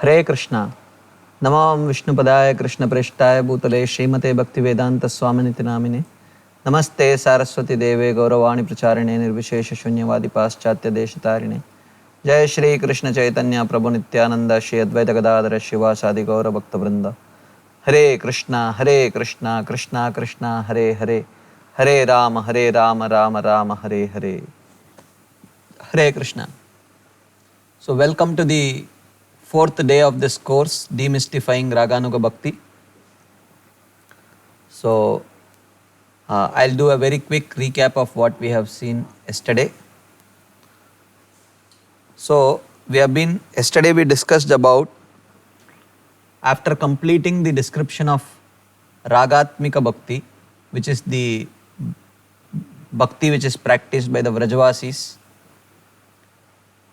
हरे कृष्णा। नमो विष्णुपदाय कृष्णप्रेष्ठाय भूतले श्रीमते भक्तिवेदांत स्वामिनिति नामिने। नमस्ते सारस्वती देवे गौरवाणी प्रचारिणे निर्विशेष शून्यवादी पाश्चात्य देशतारिणे। जय श्री कृष्ण चैतन्य प्रभु नित्यानंद श्री अद्वैत गदाधर शिवासादि गौर भक्तवृंद। हरे कृष्णा कृष्णा कृष्णा हरे हरे, हरे राम राम राम हरे हरे। हरे Krishna. So welcome to the fourth day of this course, Demystifying Raganuga Bhakti. So I'll do a very quick recap of what we have seen yesterday. So yesterday we discussed about, after completing the description of Ragatmika Bhakti, which is the Bhakti which is practiced by the Vrajavasis,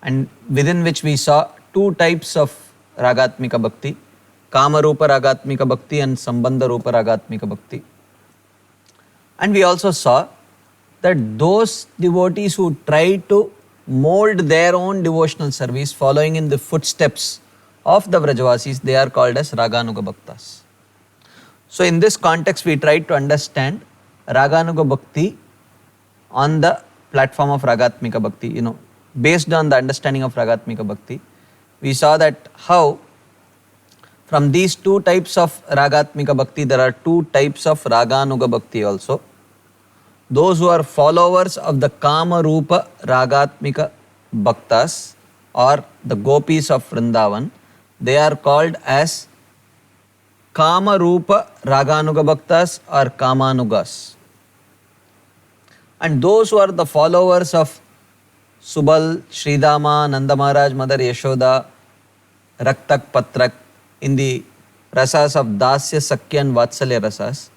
and within which we saw two types of Ragatmika Bhakti, Kama Rupa Ragatmika Bhakti and Sambandha Rupa Ragatmika Bhakti. And we also saw that those devotees who try to mold their own devotional service following in the footsteps of the Vrajavasis, they are called as Raganuga Bhaktas. So in this context, we tried to understand Raganuga Bhakti on the platform of Ragatmika Bhakti, based on the understanding of Ragatmika Bhakti. We saw that how from these two types of Ragatmika Bhakti, there are two types of Raganuga Bhakti also. Those who are followers of the Kama Rupa Ragatmika Bhaktas or the Gopis of Vrindavan, they are called as Kama Rupa Raganuga Bhaktas or Kamanugas. And those who are the followers of Subal, Sridama, Nanda Maharaj, Mother Yashoda, Raktak, Patrak, in the rasas of Dasya, Sakya and Vatsalya rasas,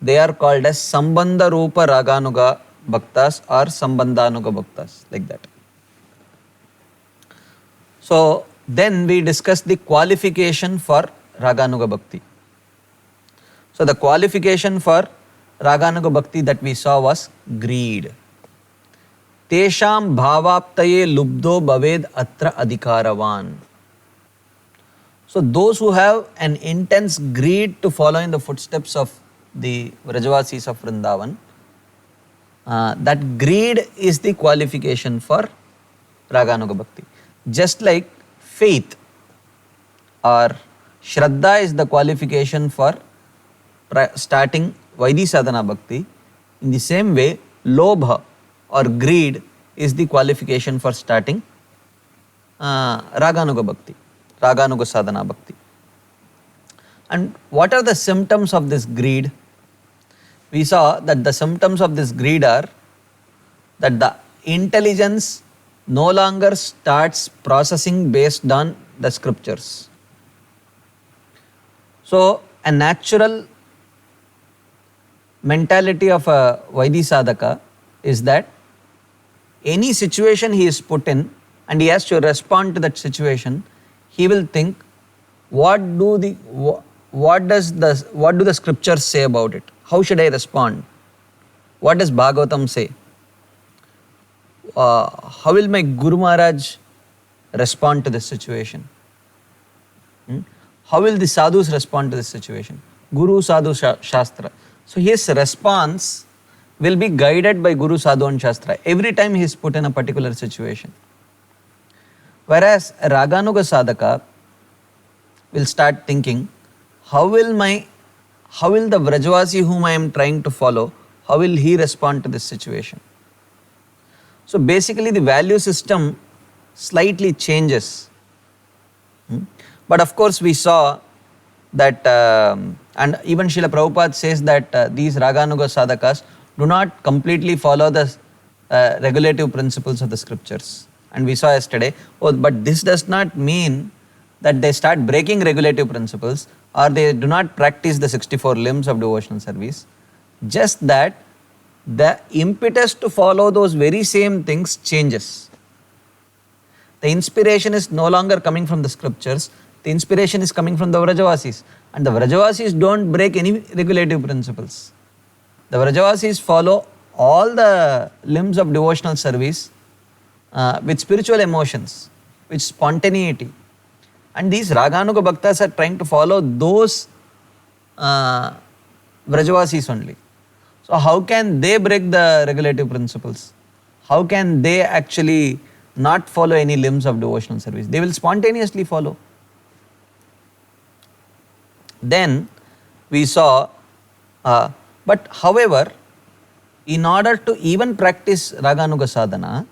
they are called as Sambandha Rupa Raganuga Bhaktas or Sambandhanuga Bhaktas, like that. So then we discussed the qualification for Raganuga Bhakti. So the qualification for Raganuga Bhakti that we saw was greed. Tesham bhavaptaye lubdo bhaved atra adhikaravan. So those who have an intense greed to follow in the footsteps of the Vrajavasis of Vrindavan, that greed is the qualification for Raganuga Bhakti. Just like faith or Shraddha is the qualification for starting Vaidhi Sadhana Bhakti, in the same way Lobha or greed is the qualification for starting Raganuga Bhakti, Raganuga Sadhana Bhakti. And what are the symptoms of this greed? We saw that the symptoms of this greed are that the intelligence no longer starts processing based on the scriptures. So a natural mentality of a Vaidhi Sadhaka is that any situation he is put in and he has to respond to that situation, he will think, what do the scriptures say about it? How should I respond? What does Bhagavatam say? How will my Guru Maharaj respond to this situation? How will the sadhus respond to this situation? Guru, Sadhu, Shastra. So his response will be guided by Guru, Sadhu and Shastra every time he is put in a particular situation. Whereas a Raganuga Sadhaka will start thinking, how will the Vrajavasi whom I am trying to follow, how will he respond to this situation? So basically the value system slightly changes. But of course we saw that, and even Srila Prabhupada says that these Raganuga Sadhakas do not completely follow the regulative principles of the scriptures. And we saw yesterday, but this does not mean that they start breaking regulative principles or they do not practice the 64 limbs of devotional service. Just that the impetus to follow those very same things changes. The inspiration is no longer coming from the scriptures, the inspiration is coming from the Vrajavasis. And the Vrajavasis don't break any regulative principles. The Vrajavasis follow all the limbs of devotional service with spiritual emotions, with spontaneity. And these Raganuga Bhaktas are trying to follow those Vrajavasis only. So how can they break the regulative principles? How can they actually not follow any limbs of devotional service? They will spontaneously follow. Then we saw, but however, in order to even practice Raganuga Sadhana,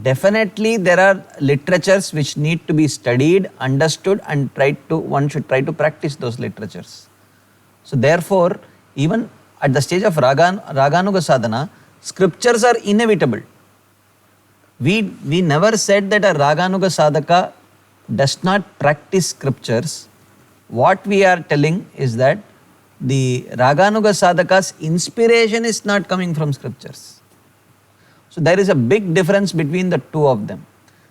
definitely there are literatures which need to be studied, understood, and one should try to practice those literatures. So therefore, even at the stage of Raganuga Sadhana, scriptures are inevitable. We never said that a Raganuga Sadhaka does not practice scriptures. What we are telling is that the Raganuga Sadhaka's inspiration is not coming from scriptures. So there is a big difference between the two of them.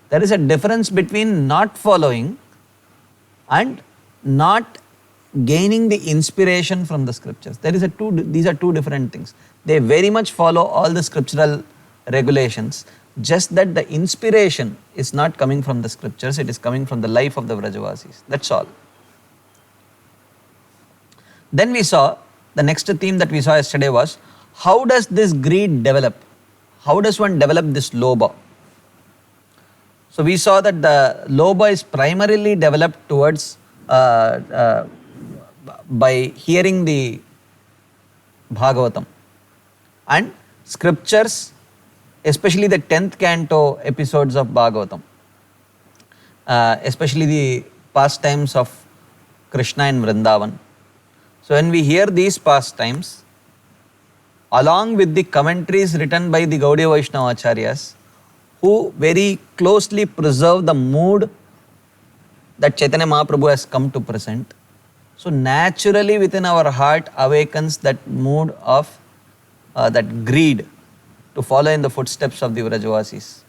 There is a difference between not following and not gaining the inspiration from the scriptures. These are two different things. They very much follow all the scriptural regulations, just that the inspiration is not coming from the scriptures, it is coming from the life of the Vrajavasis. That's all. Then we saw, the next theme that we saw yesterday was, how does this greed develop? How does one develop this lobha? So we saw that the lobha is primarily developed towards by hearing the Bhagavatam and scriptures, especially the 10th canto episodes of Bhagavatam, especially the pastimes of Krishna in Vrindavan. So when we hear these pastimes, along with the commentaries written by the Gaudiya Vaishnava Acharyas, who very closely preserve the mood that Chaitanya Mahaprabhu has come to present, so naturally within our heart awakens that mood of that greed to follow in the footsteps of the Vrajavasis.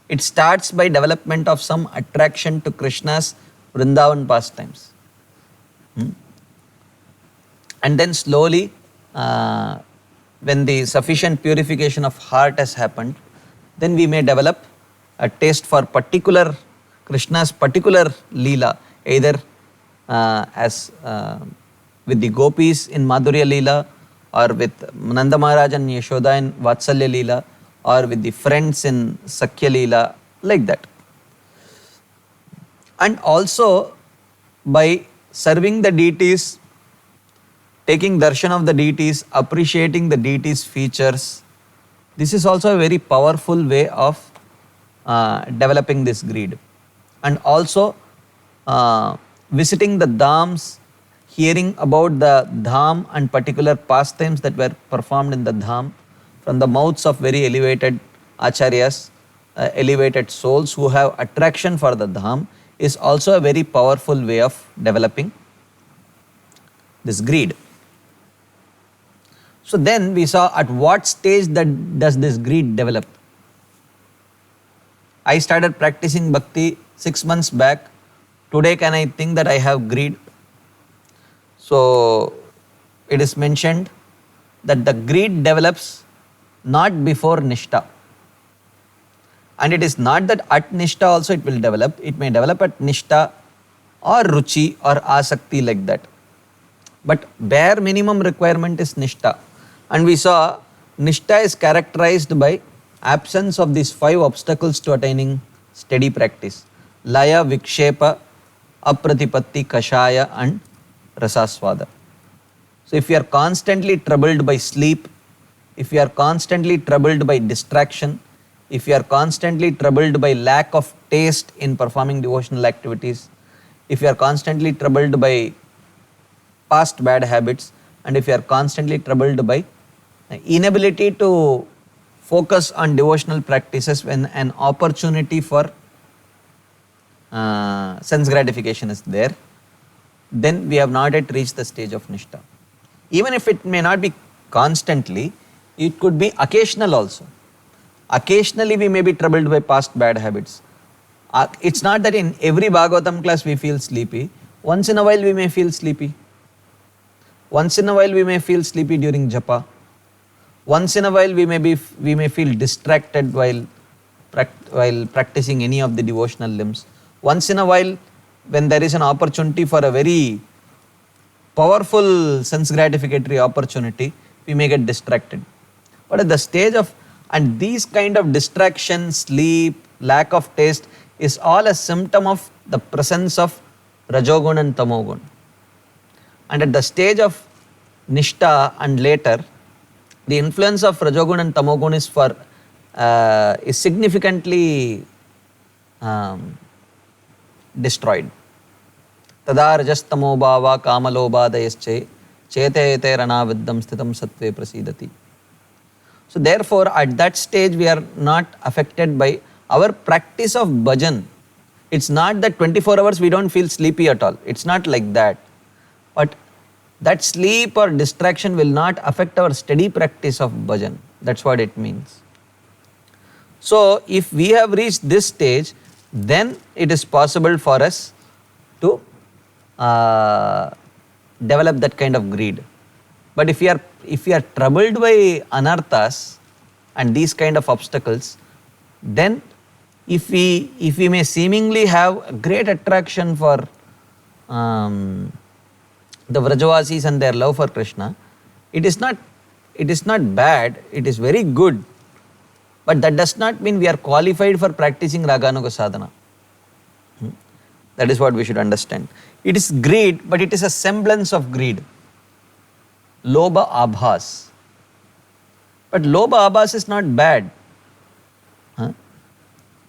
It starts by development of some attraction to Krishna's Vrindavan pastimes. And then slowly, when the sufficient purification of heart has happened, then we may develop a taste for Krishna's particular Leela, either as with the gopis in Madhurya Leela, or with Nanda Maharaj and Yashoda in Vatsalya Leela, or with the friends in Sakhya Leela, like that. And also by serving the deities, taking darshan of the deities, appreciating the deities' features, this is also a very powerful way of developing this greed. And also visiting the dhams, hearing about the dham and particular pastimes that were performed in the dham from the mouths of very elevated acharyas, elevated souls who have attraction for the dham, is also a very powerful way of developing this greed. So then we saw at what stage does this greed develop. I started practicing bhakti 6 months back. Today can I think that I have greed? So it is mentioned that the greed develops not before Nishtha. And it is not that at Nishtha also it will develop. It may develop at Nishtha or Ruchi or Asakti, like that. But bare minimum requirement is Nishtha. And we saw Nishtha is characterized by absence of these 5 obstacles to attaining steady practice: Laya, Vikshepa, Apratipatti, Kashaya and Rasaswada. So if you are constantly troubled by sleep, if you are constantly troubled by distraction, if you are constantly troubled by lack of taste in performing devotional activities, if you are constantly troubled by past bad habits, and if you are constantly troubled by inability to focus on devotional practices when an opportunity for sense gratification is there, then we have not yet reached the stage of Nishtha. Even if it may not be constantly, it could be occasional also. Occasionally we may be troubled by past bad habits. It's not that in every Bhagavatam class we feel sleepy. Once in a while we may feel sleepy. Once in a while we may feel sleepy during japa. Once in a while we may feel distracted while practicing any of the devotional limbs. Once in a while when there is an opportunity for a very powerful sense gratificatory opportunity, we may get distracted. But at the stage of, and these kind of distraction, sleep, lack of taste is all a symptom of the presence of Rajogun and Tamogun. And at the stage of Nishta and later, the influence of Rajogun and Tamogun is significantly destroyed. Tada rajastamo bhava kamalobhadayasche chetayate ranaviddam sthitam sattve prasidati. So therefore, at that stage, we are not affected by our practice of bhajan. It's not that 24 hours we don't feel sleepy at all. It's not like that. But that sleep or distraction will not affect our steady practice of bhajan. That's what it means. So if we have reached this stage, then it is possible for us to develop that kind of greed. But if we are troubled by anarthas and these kind of obstacles, then if we may seemingly have a great attraction for the Vrajavasis and their love for Krishna, it is not bad, it is very good. But that does not mean we are qualified for practicing Raganuga sadhana. That is what we should understand. It is greed, but it is a semblance of greed. Lobha abhas. But lobha abhas is not bad.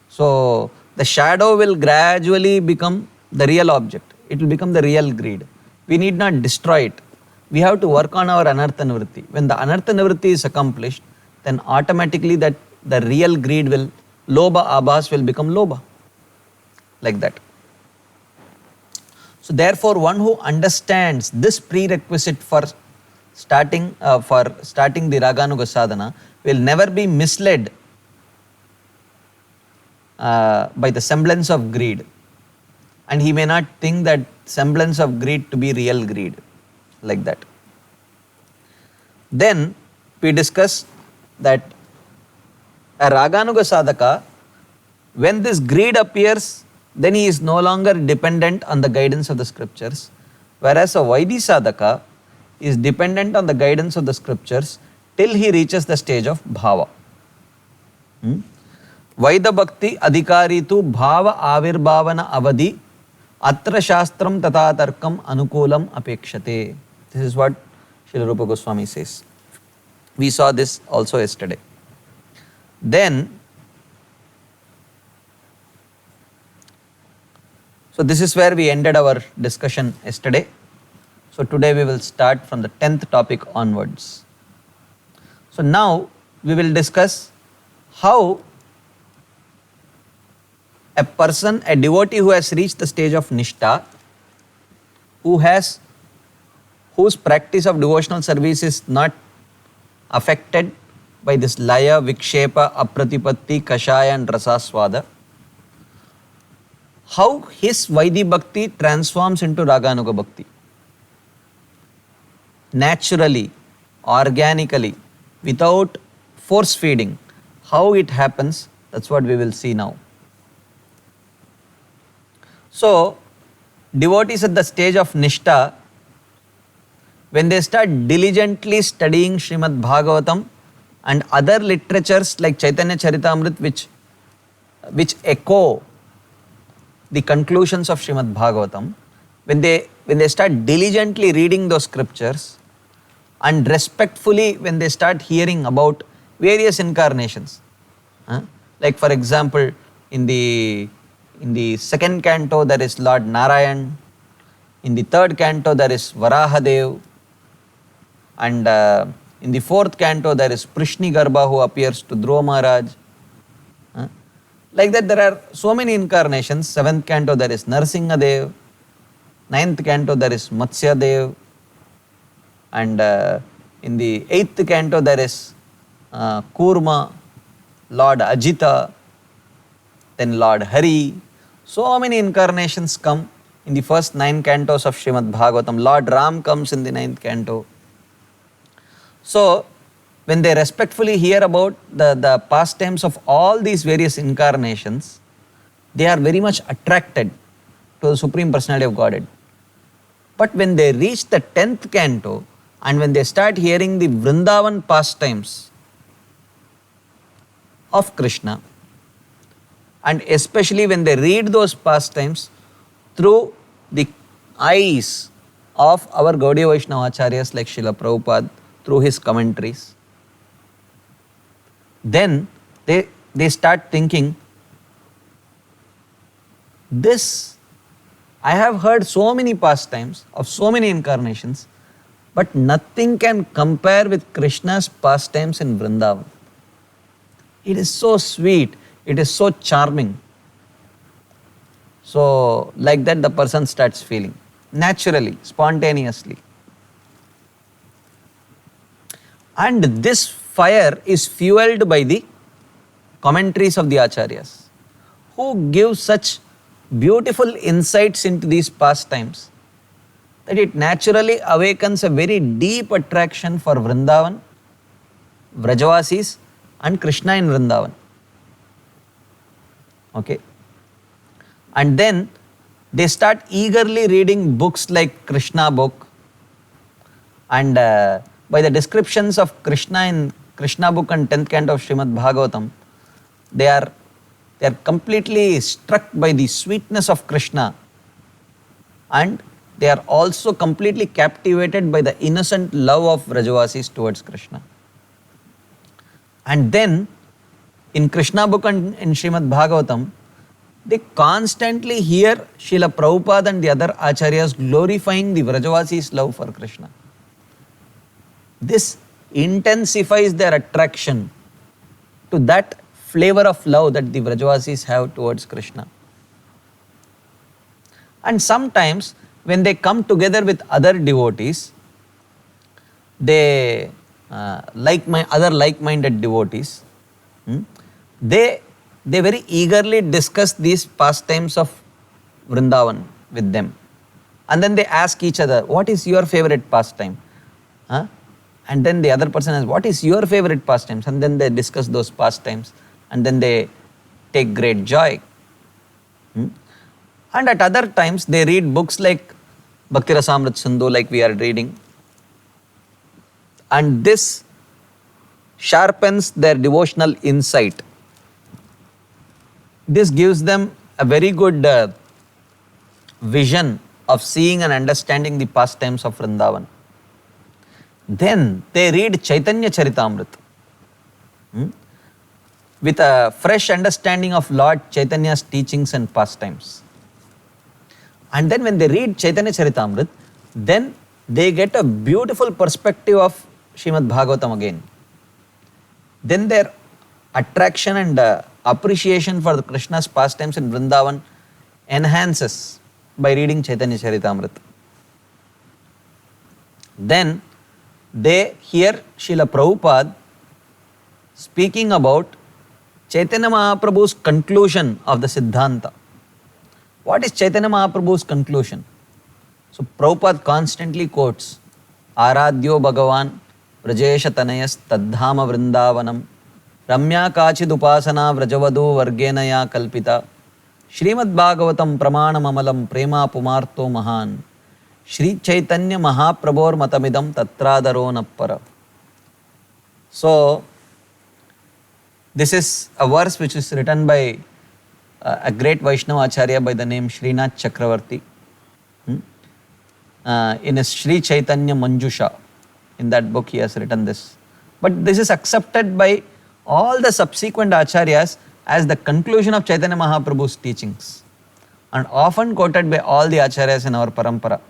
So the shadow will gradually become the real object. It will become the real greed. We need not destroy it. We have to work on our anartha nivritti. When the anartha nivritti is accomplished, then automatically that the real greed will, lobha abhas will become lobha. Like that. So therefore, one who understands this prerequisite for starting the Raganuga sadhana will never be misled by the semblance of greed. And he may not think that semblance of greed to be real greed. Like that. Then we discuss that a Raganuga sadhaka, when this greed appears, then he is no longer dependent on the guidance of the scriptures. Whereas a Vaidhi sadhaka is dependent on the guidance of the scriptures till he reaches the stage of bhava. Vaidha bhakti adhikari tu bhava avirbhavana avadhi atra shastram tata tarkam anukulam apekshate. This is what Srila Rupa Goswami says. We saw this also yesterday. Then, so this is where we ended our discussion yesterday. So today we will start from the 10th topic onwards. So now we will discuss how a person, a devotee who has reached the stage of Nishta, whose practice of devotional service is not affected by this laya, vikshepa, apratipatti, kashaya and rasaswada, how his Vaidhi bhakti transforms into Raganuga bhakti. Naturally, organically, without force feeding. How it happens, that's what we will see now. So, devotees at the stage of Nishta, when they start diligently studying Srimad Bhagavatam and other literatures like Chaitanya Charitamrita which echo the conclusions of Srimad Bhagavatam, when they start diligently reading those scriptures and respectfully when they start hearing about various incarnations, like for example in the second canto there is Lord Narayan, in the third canto there is Varahadev, and in the fourth canto there is Prishni Garbha who appears to Dhruva Maharaj. Like that there are so many incarnations. Seventh canto there is Narsingha Dev, ninth canto there is Matsya Dev, and in the eighth canto there is Kurma, Lord Ajita, then Lord Hari. So many incarnations come in the first 9 cantos of Srimad Bhagavatam. Lord Ram comes in the 9th canto. So when they respectfully hear about the pastimes of all these various incarnations, they are very much attracted to the Supreme Personality of Godhead. But when they reach the 10th canto and when they start hearing the Vrindavan pastimes of Krishna, and especially when they read those pastimes through the eyes of our Gaudiya Vaishnava Acharyas like Srila Prabhupada, through his commentaries, then they start thinking, this, I have heard so many pastimes of so many incarnations, but nothing can compare with Krishna's pastimes in Vrindavan. It is so sweet, it is so charming. So, like that, the person starts feeling naturally, spontaneously. And this fire is fueled by the commentaries of the Acharyas, who give such beautiful insights into these pastimes that it naturally awakens a very deep attraction for Vrindavan, Vrajavasis, and Krishna in Vrindavan. Okay. And then they start eagerly reading books like Krishna book, and by the descriptions of Krishna in Krishna book and 10th canto of Srimad Bhagavatam, they are completely struck by the sweetness of Krishna, and they are also completely captivated by the innocent love of Vrajavasis towards Krishna. And then in Krishna book and in Srimad Bhagavatam, they constantly hear Srila Prabhupada and the other Acharyas glorifying the Vrajavasis' love for Krishna. This intensifies their attraction to that flavor of love that the Vrajavasis have towards Krishna. And sometimes when they come together with other devotees, they other like-minded devotees, they very eagerly discuss these pastimes of Vrindavan with them. And then they ask each other, what is your favorite pastime? And then the other person asks, what is your favorite pastimes? And then they discuss those pastimes, and then they take great joy. And at other times they read books like Bhakti Rasamrit Sindhu, like we are reading. And this sharpens their devotional insight. This gives them a very good vision of seeing and understanding the pastimes of Vrindavan. Then they read Chaitanya Charitamrita with a fresh understanding of Lord Chaitanya's teachings and pastimes. And then when they read Chaitanya Charitamrita, then they get a beautiful perspective of Srimad Bhagavatam again. Then their attraction and appreciation for the Krishna's pastimes in Vrindavan enhances by reading Chaitanya Charitamrita. Then they hear Srila Prabhupada speaking about Chaitanya Mahaprabhu's conclusion of the Siddhanta. What is Chaitanya Mahaprabhu's conclusion? So Prabhupada constantly quotes, Aradhyo Bhagavan Vrajesha Tanayas Tadhama Vrindavanam Ramya Kachid Upasana Vrajavado Vargenaya Kalpita Srimad Bhagavatam Pramanam Amalam Prema Pumarto Mahan Shri Chaitanya Mahaprabhor Matamidam Tatradaro Nappara. So, this is a verse which is written by a great Vaishnava Acharya by the name Srinath Chakravarti in his Shri Chaitanya Manjusha. In that book he has written this. But this is accepted by all the subsequent Acharyas as the conclusion of Chaitanya Mahaprabhu's teachings, and often quoted by all the Acharyas in our parampara.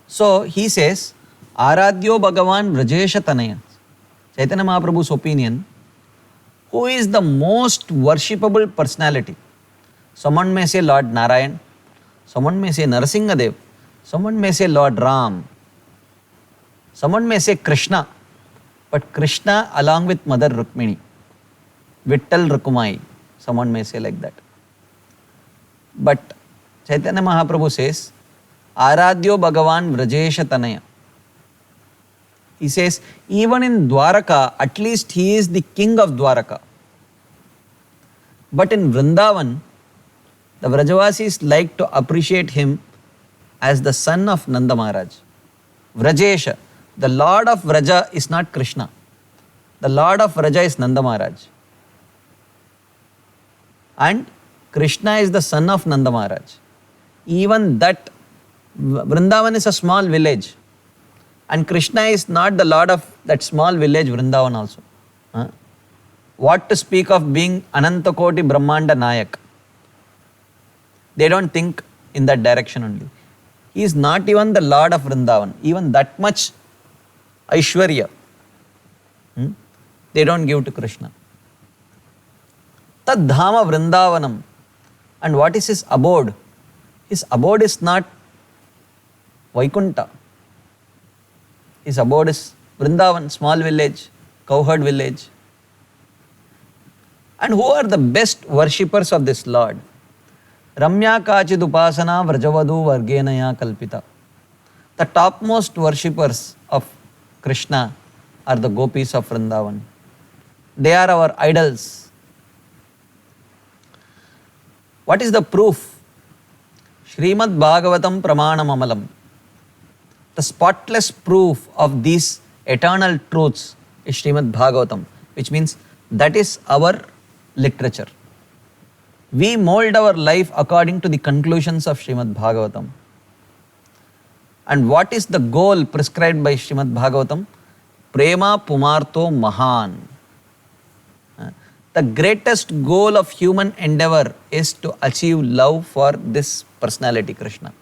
So he says, Aradhyo Bhagavan Vrajesha Tanaya. Chaitanya Mahaprabhu's opinion, who is the most worshipable personality? Someone may say Lord Narayan, someone may say Narasimhadev, someone may say Lord Ram, someone may say Krishna, but Krishna along with Mother Rukmini, Vittal Rukumai, someone may say like that. But Chaitanya Mahaprabhu says, Aradhyo Bhagavan Vrajesha Tanaya. He says, even in Dwaraka, at least he is the king of Dwaraka. But in Vrindavan, The Vrajavasis like to appreciate him as the son of Nanda Maharaj. Vrajesha, the Lord of Vraja is not Krishna. The Lord of Vraja is Nanda Maharaj. And Krishna is the son of Nanda Maharaj. Even that, Vrindavan is a small village. And Krishna is not the Lord of that small village Vrindavan also. What to speak of being Anantakoti Brahmanda Nayak? They don't think in that direction only. He is not even the Lord of Vrindavan. Even that much Aishwarya, they don't give to Krishna. Tad Dhama Vrindavanam. And what is his abode? His abode is not Vaikunta. His abode is Vrindavan, small village, cowherd village. And who are the best worshippers of this Lord? Ramya Kachid Upasana Vrajavadu Vargenaya Kalpita. The topmost worshippers of Krishna are the gopis of Vrindavan. They are our idols. What is the proof? Srimad Bhagavatam Pramanam Amalam. The spotless proof of these eternal truths is Srimad Bhagavatam, which means that is our literature. We mold our life according to the conclusions of Srimad Bhagavatam. And what is the goal prescribed by Srimad Bhagavatam? Prema Pumarto Mahan. The greatest goal of human endeavor is to achieve love for this personality, Krishna.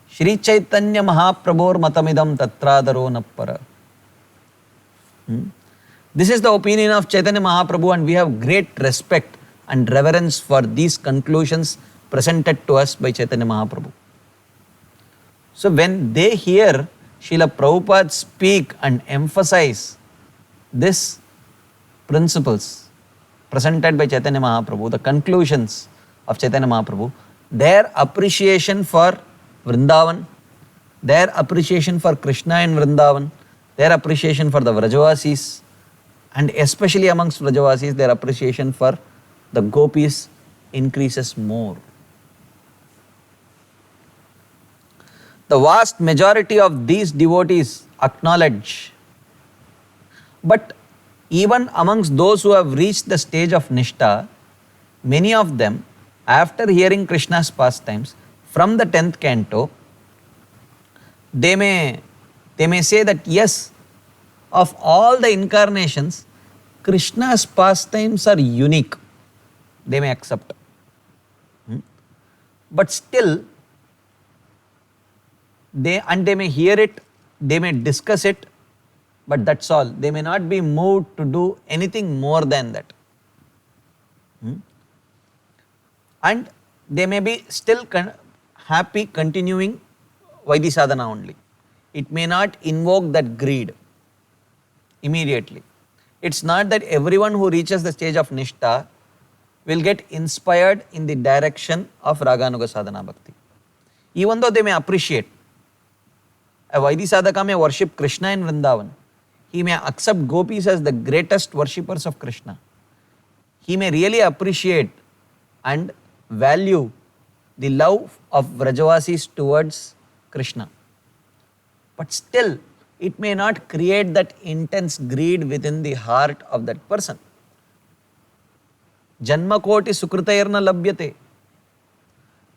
Shri Chaitanya Mahaprabhur Matamidam Tatradaro Nappara. This is the opinion of Chaitanya Mahaprabhu, and we have great respect and reverence for these conclusions presented to us by Chaitanya Mahaprabhu. So when they hear Srila Prabhupada speak and emphasize these principles presented by Chaitanya Mahaprabhu, the conclusions of Chaitanya Mahaprabhu, their appreciation for Vrindavan, their appreciation for Krishna in Vrindavan, their appreciation for the Vrajavasis, and especially amongst Vrajavasis, their appreciation for the gopis increases more. The vast majority of these devotees acknowledge. But even amongst those who have reached the stage of Nishtha, many of them, after hearing Krishna's pastimes from the 10th canto, they may say that yes, of all the incarnations, Krishna's pastimes are unique. They may accept. But still, they may hear it, they may discuss it, but that's all. They may not be moved to do anything more than that. And they may be still happy continuing Vaidhi sadhana only. It may not invoke that greed immediately. It's not that everyone who reaches the stage of Nishtha will get inspired in the direction of Raganuga sadhana bhakti. Even though they may appreciate, a Vaidhi sadhaka may worship Krishna in Vrindavan. He may accept gopis as the greatest worshippers of Krishna. He may really appreciate and value the love of Vrajavasis towards Krishna. But still, it may not create that intense greed within the heart of that person. Janma koti sukrutayarna labhyate.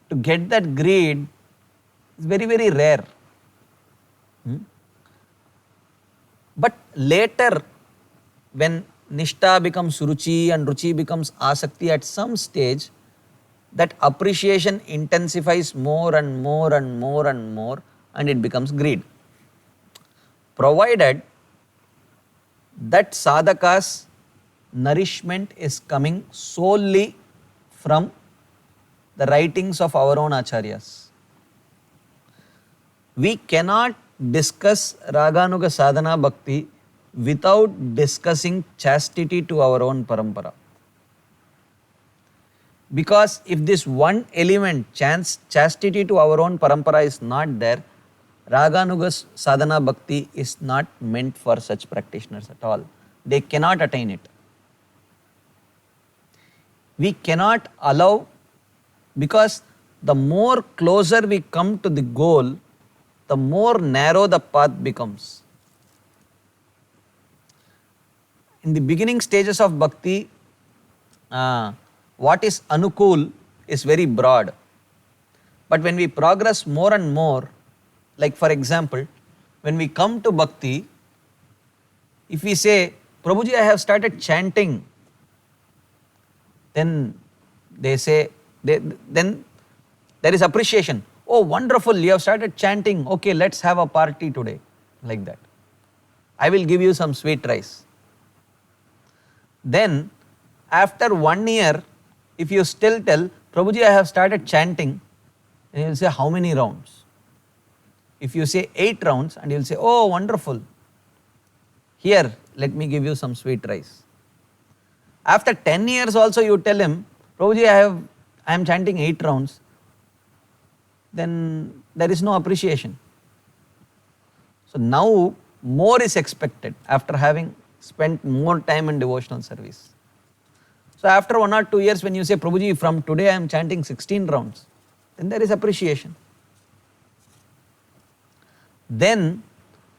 To get that greed is very, very rare. But later, when Nishtha becomes Ruchi and Ruchi becomes Asakti, at some stage, that appreciation intensifies more and more and more and more, and it becomes greed. Provided that sadhaka's nourishment is coming solely from the writings of our own acharyas. We cannot discuss Raganuga sadhana bhakti without discussing chastity to our own parampara. Because if this one element, chastity to our own parampara is not there, Raganuga sadhana bhakti is not meant for such practitioners at all. They cannot attain it. We cannot allow, because the more closer we come to the goal, the more narrow the path becomes. In the beginning stages of bhakti, what is anukul is very broad. But when we progress more and more, like for example, when we come to bhakti, if we say, Prabhuji, I have started chanting, then they say, then there is appreciation. Oh, wonderful, you have started chanting. Okay, let's have a party today. Like that. I will give you some sweet rice. Then, after 1 year, if you still tell, Prabhuji, I have started chanting, and you will say, how many rounds? If you say 8 rounds, and you will say, oh, wonderful. Here, let me give you some sweet rice. After 10 years also you tell him, Prabhuji, I am chanting 8 rounds, then there is no appreciation. So now more is expected after having spent more time in devotional service. So after 1 or 2 years when you say, Prabhuji, from today I am chanting 16 rounds, then there is appreciation. Then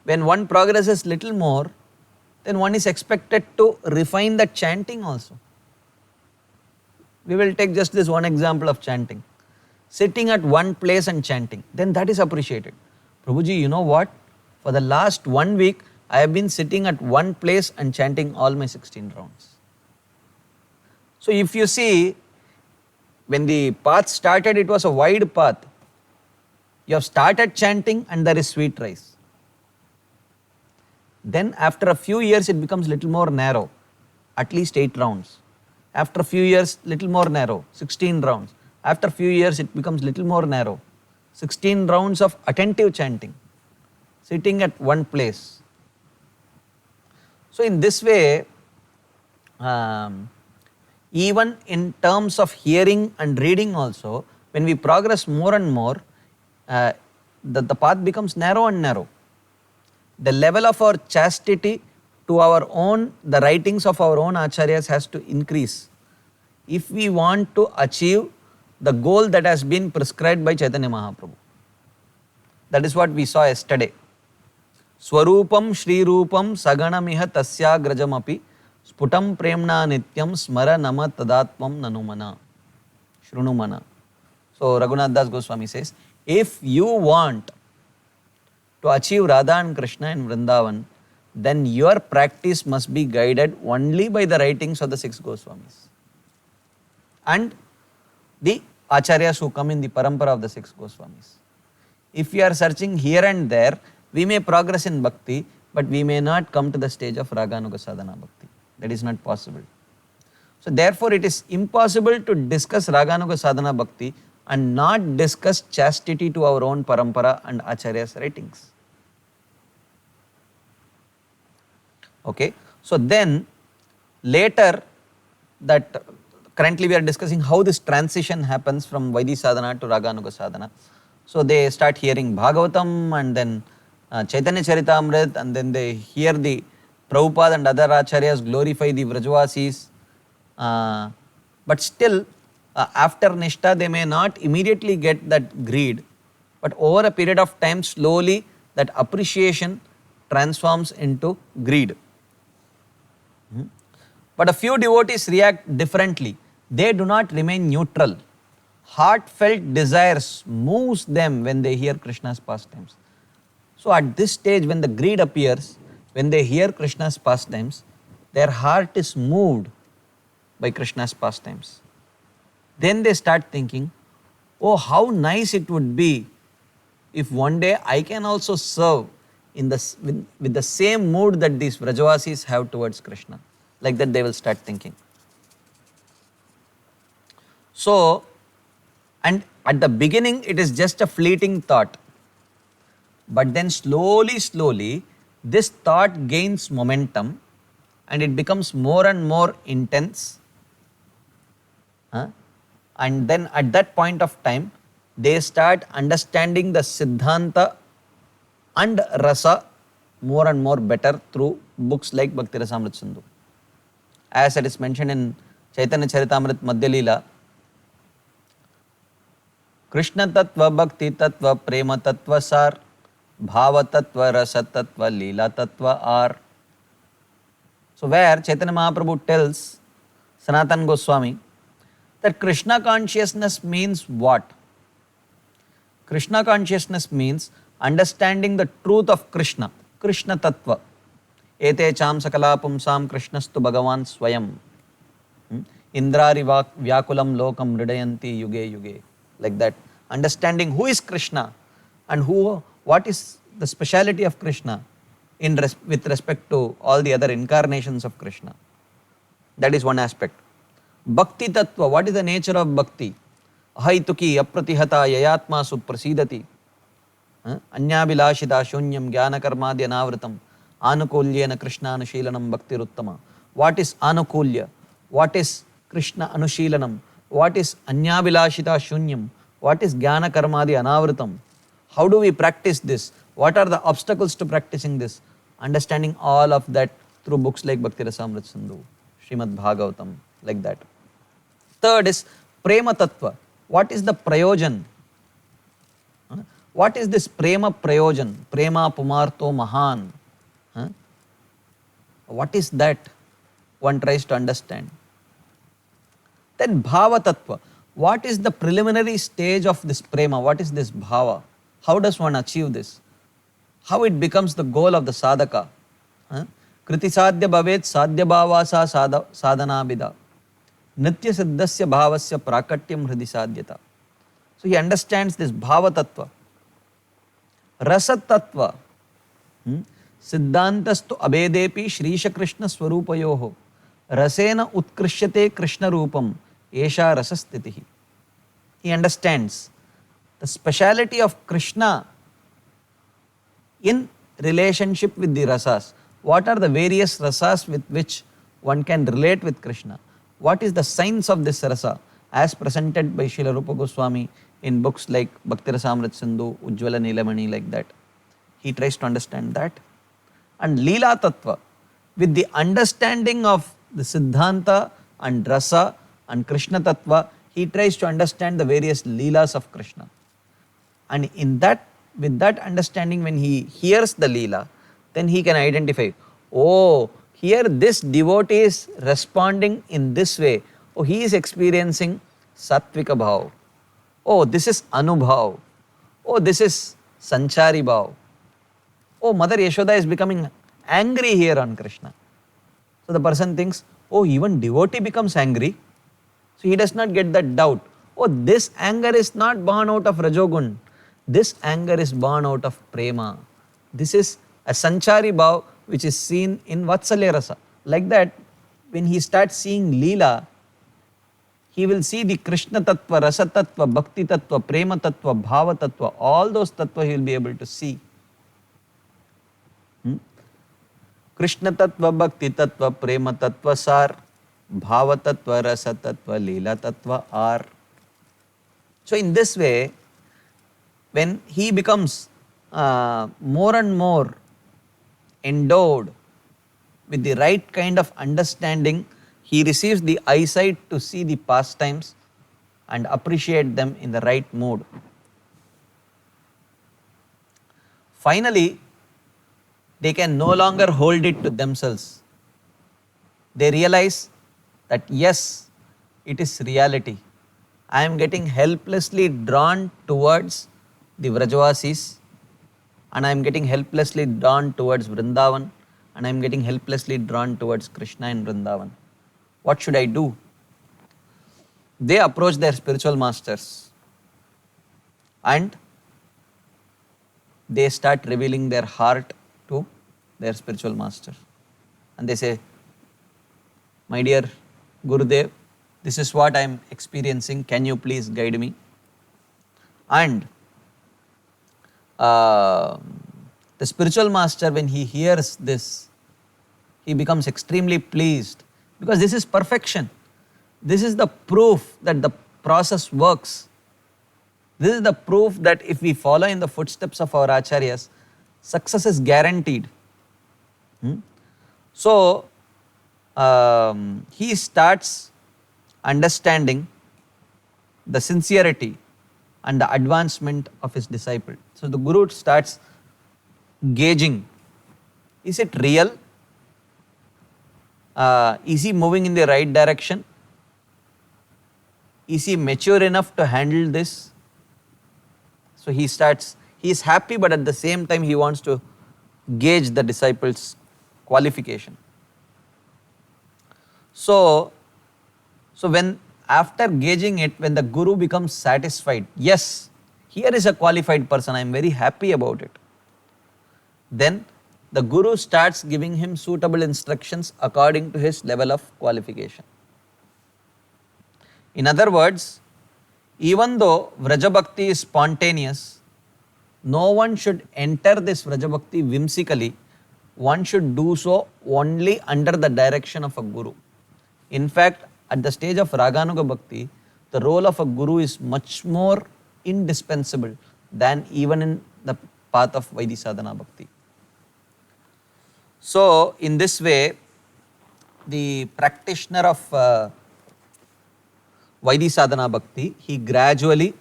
when one progresses little more, then one is expected to refine the chanting also. We will take just this one example of chanting. Sitting at one place and chanting, then that is appreciated. Prabhuji, you know what? For the last 1 week, I have been sitting at one place and chanting all my 16 rounds. So if you see, when the path started, it was a wide path. You have started chanting and there is sweet rice. Then after a few years, it becomes little more narrow, at least 8 rounds. After a few years, little more narrow, 16 rounds. After a few years, it becomes little more narrow, 16 rounds of attentive chanting, sitting at one place. So in this way, even in terms of hearing and reading also, when we progress more and more, the path becomes narrow and narrow. The level of our chastity to our own, the writings of our own acharyas has to increase if we want to achieve the goal that has been prescribed by Chaitanya Mahaprabhu. That is what we saw yesterday. Swarupam Shri Rupam Saganamiha Tasya Grajamapi Sputam Premna Nityam Smara Nama Tadatmam Nanumana Shrunumana. So Raghunath Das Goswami says, if you want to achieve Radha and Krishna in Vrindavan, then your practice must be guided only by the writings of the 6 Goswamis and the acharyas who come in the parampara of the 6 Goswamis. If we are searching here and there, we may progress in bhakti, but we may not come to the stage of Raganuga Sadhana Bhakti. That is not possible. So therefore it is impossible to discuss Raganuga Sadhana Bhakti and not discuss chastity to our own parampara and acharyas writings. Okay, so then later that currently we are discussing how this transition happens from Vaidhi Sadhana to Raganuga Sadhana. So they start hearing Bhagavatam and then Chaitanya Charitamrita, and then they hear the Prabhupada and other acharyas glorify the Vrajavasis. But still after Nishtha they may not immediately get that greed, but over a period of time slowly that appreciation transforms into greed. But a few devotees react differently. They do not remain neutral. Heartfelt desires moves them when they hear Krishna's pastimes. So at this stage when the greed appears, when they hear Krishna's pastimes, their heart is moved by Krishna's pastimes. Then they start thinking, oh, how nice it would be if one day I can also serve in with the same mood that these Vrajavasis have towards Krishna. Like that they will start thinking. So, and at the beginning it is just a fleeting thought. But then slowly, this thought gains momentum and it becomes more and more intense. And then at that point of time, they start understanding the Siddhanta and Rasa more and more better through books like Bhakti Rasamrita Sindhu. As it is mentioned in Chaitanya Charitamrita Madhya Leela. Krishna Tattva, Bhakti Tattva, Prema Tattva Sar, Bhava Tattva, Rasa Tattva, Leela Tattva are. So where Chaitanya Mahaprabhu tells Sanatan Goswami that Krishna consciousness means what? Krishna consciousness means understanding the truth of Krishna, Krishna Tattva. Ete cham sakala pumsam Krishnastu Bhagavan Swayam. Indrari Vyakulam Lokam Ridayanti Yuge Yuge. Like that. Understanding who is Krishna and what is the speciality of Krishna with respect to all the other incarnations of Krishna. That is one aspect. Bhakti Tattva, what is the nature of Bhakti? Ahaituki apratihata yayatma suprasidati. Anyabhilashita shunyam jnana karmadya navritam anukulyena Krishna anushilanam bhakti ruttama. What is anukulya? What is Krishna anushilanam? What is anyabhilashita shunyam? What is jnana karmadya anavritam? How do we practice this? What are the obstacles to practicing this? Understanding all of that through books like Bhakti Rasamrita Sindhu, Srimad Bhagavatam, like that. Third is Prema Tattva. What is the Prayojan? What is this Prema Prayojan? Prema Pumarto Mahan. What is that? One tries to understand. Then Bhava Tattva. What is the preliminary stage of this Prema? What is this Bhava? How does one achieve this? How it becomes the goal of the sadhaka? Kriti sadhya bhavet sadhya bhavasa sadhana bida. Nitya siddhasya bhavasya prakatyam hridi sadhyata. So he understands this Bhava Tattva. Rasa Tattva. Siddhantastu abedepi Shrisha Krishna Swarupayoho. Rasena utkrishyate Krishna Rupam. Esha Rasastitihi. He understands the speciality of Krishna in relationship with the rasas. What are the various rasas with which one can relate with Krishna? What is the science of this rasa as presented by Srila Rupa Goswami in books like Bhakti Rasamrita Sindhu, Ujjvala Nilamani, like that. He tries to understand that. And Leela Tattva, with the understanding of the Siddhanta and Rasa and Krishna Tattva, he tries to understand the various Leelas of Krishna. And with that understanding, when he hears the Leela, then he can identify, oh, here this devotee is responding in this way. Oh, he is experiencing Sattvika Bhav. Oh, this is Anubhav. Oh, this is Sanchari Bhav. Oh, Mother Yashoda is becoming angry here on Krishna. So the person thinks, oh, even devotee becomes angry. So he does not get that doubt. Oh, this anger is not born out of Rajogun. This anger is born out of Prema. This is a Sanchari Bhav which is seen in Vatsalya Rasa. Like that, when he starts seeing Leela, he will see the Krishna Tattva, Rasa Tattva, Bhakti Tattva, Prema Tattva, Bhava Tattva, all those Tattva he will be able to see. Krishna Tattva, Bhakti Tattva, Prema Tattva Sar, Bhava Tattva, Rasa Tattva, Leela Tattva are. So in this way, when he becomes more and more endowed with the right kind of understanding, he receives the eyesight to see the pastimes and appreciate them in the right mood. Finally, they can no longer hold it to themselves. They realize that yes, it is reality. I am getting helplessly drawn towards the Vrajavasis, and I am getting helplessly drawn towards Vrindavan, and I am getting helplessly drawn towards Krishna in Vrindavan. What should I do? They approach their spiritual masters and they start revealing their heart to their spiritual master. And they say, my dear Gurudev, this is what I am experiencing. Can you please guide me? And the spiritual master, when he hears this, he becomes extremely pleased, because this is perfection. This is the proof that the process works. This is the proof that if we follow in the footsteps of our acharyas, success is guaranteed. So he starts understanding the sincerity and the advancement of his disciple. So the Guru starts gauging, is it real? Is he moving in the right direction? Is he mature enough to handle this? So he is happy, but at the same time he wants to gauge the disciple's qualification. So when after gauging it, when the Guru becomes satisfied, yes, here is a qualified person, I am very happy about it, then the Guru starts giving him suitable instructions according to his level of qualification. In other words, even though Vrajabhakti is spontaneous, no one should enter this Vrajabhakti whimsically. One should do so only under the direction of a Guru. In fact, at the stage of Raganuga Bhakti, the role of a Guru is much more indispensable than even in the path of Vaidhi Sadhana Bhakti. So, in this way, the practitioner of Vaidhi Sadhana Bhakti, he gradually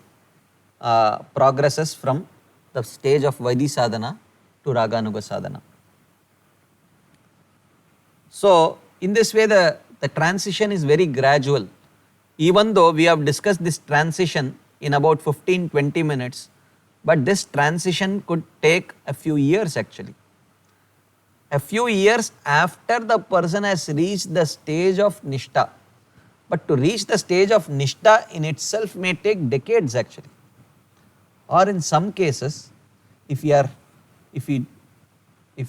progresses from the stage of Vaidhi Sadhana to Raganuga Sadhana. So, in this way, the transition is very gradual. Even though we have discussed this transition in about 15-20 minutes, but this transition could take a few years actually. A few years after the person has reached the stage of Nishtha. But to reach the stage of Nishtha in itself may take decades actually. Or in some cases, if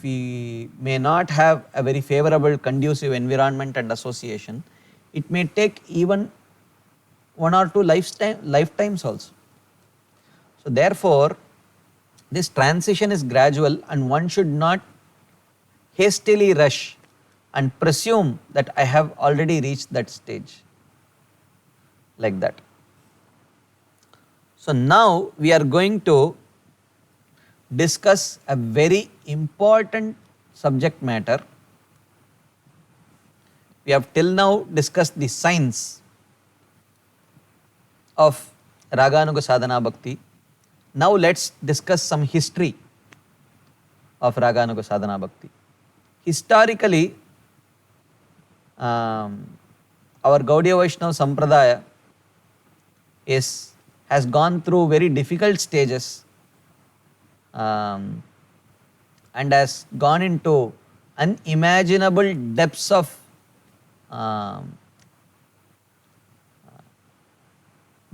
we may not have a very favorable conducive environment and association, it may take even 1 or 2 lifetimes also. So therefore, this transition is gradual and one should not hastily rush and presume that I have already reached that stage, like that. So now we are going to discuss a very important subject matter. We have till now discussed the science of Raganuga Sadhana Bhakti. Now let's discuss some history of Raganuga Sadhana Bhakti. Historically, our Gaudiya Vaishnava Sampradaya has gone through very difficult stages and has gone into unimaginable depths of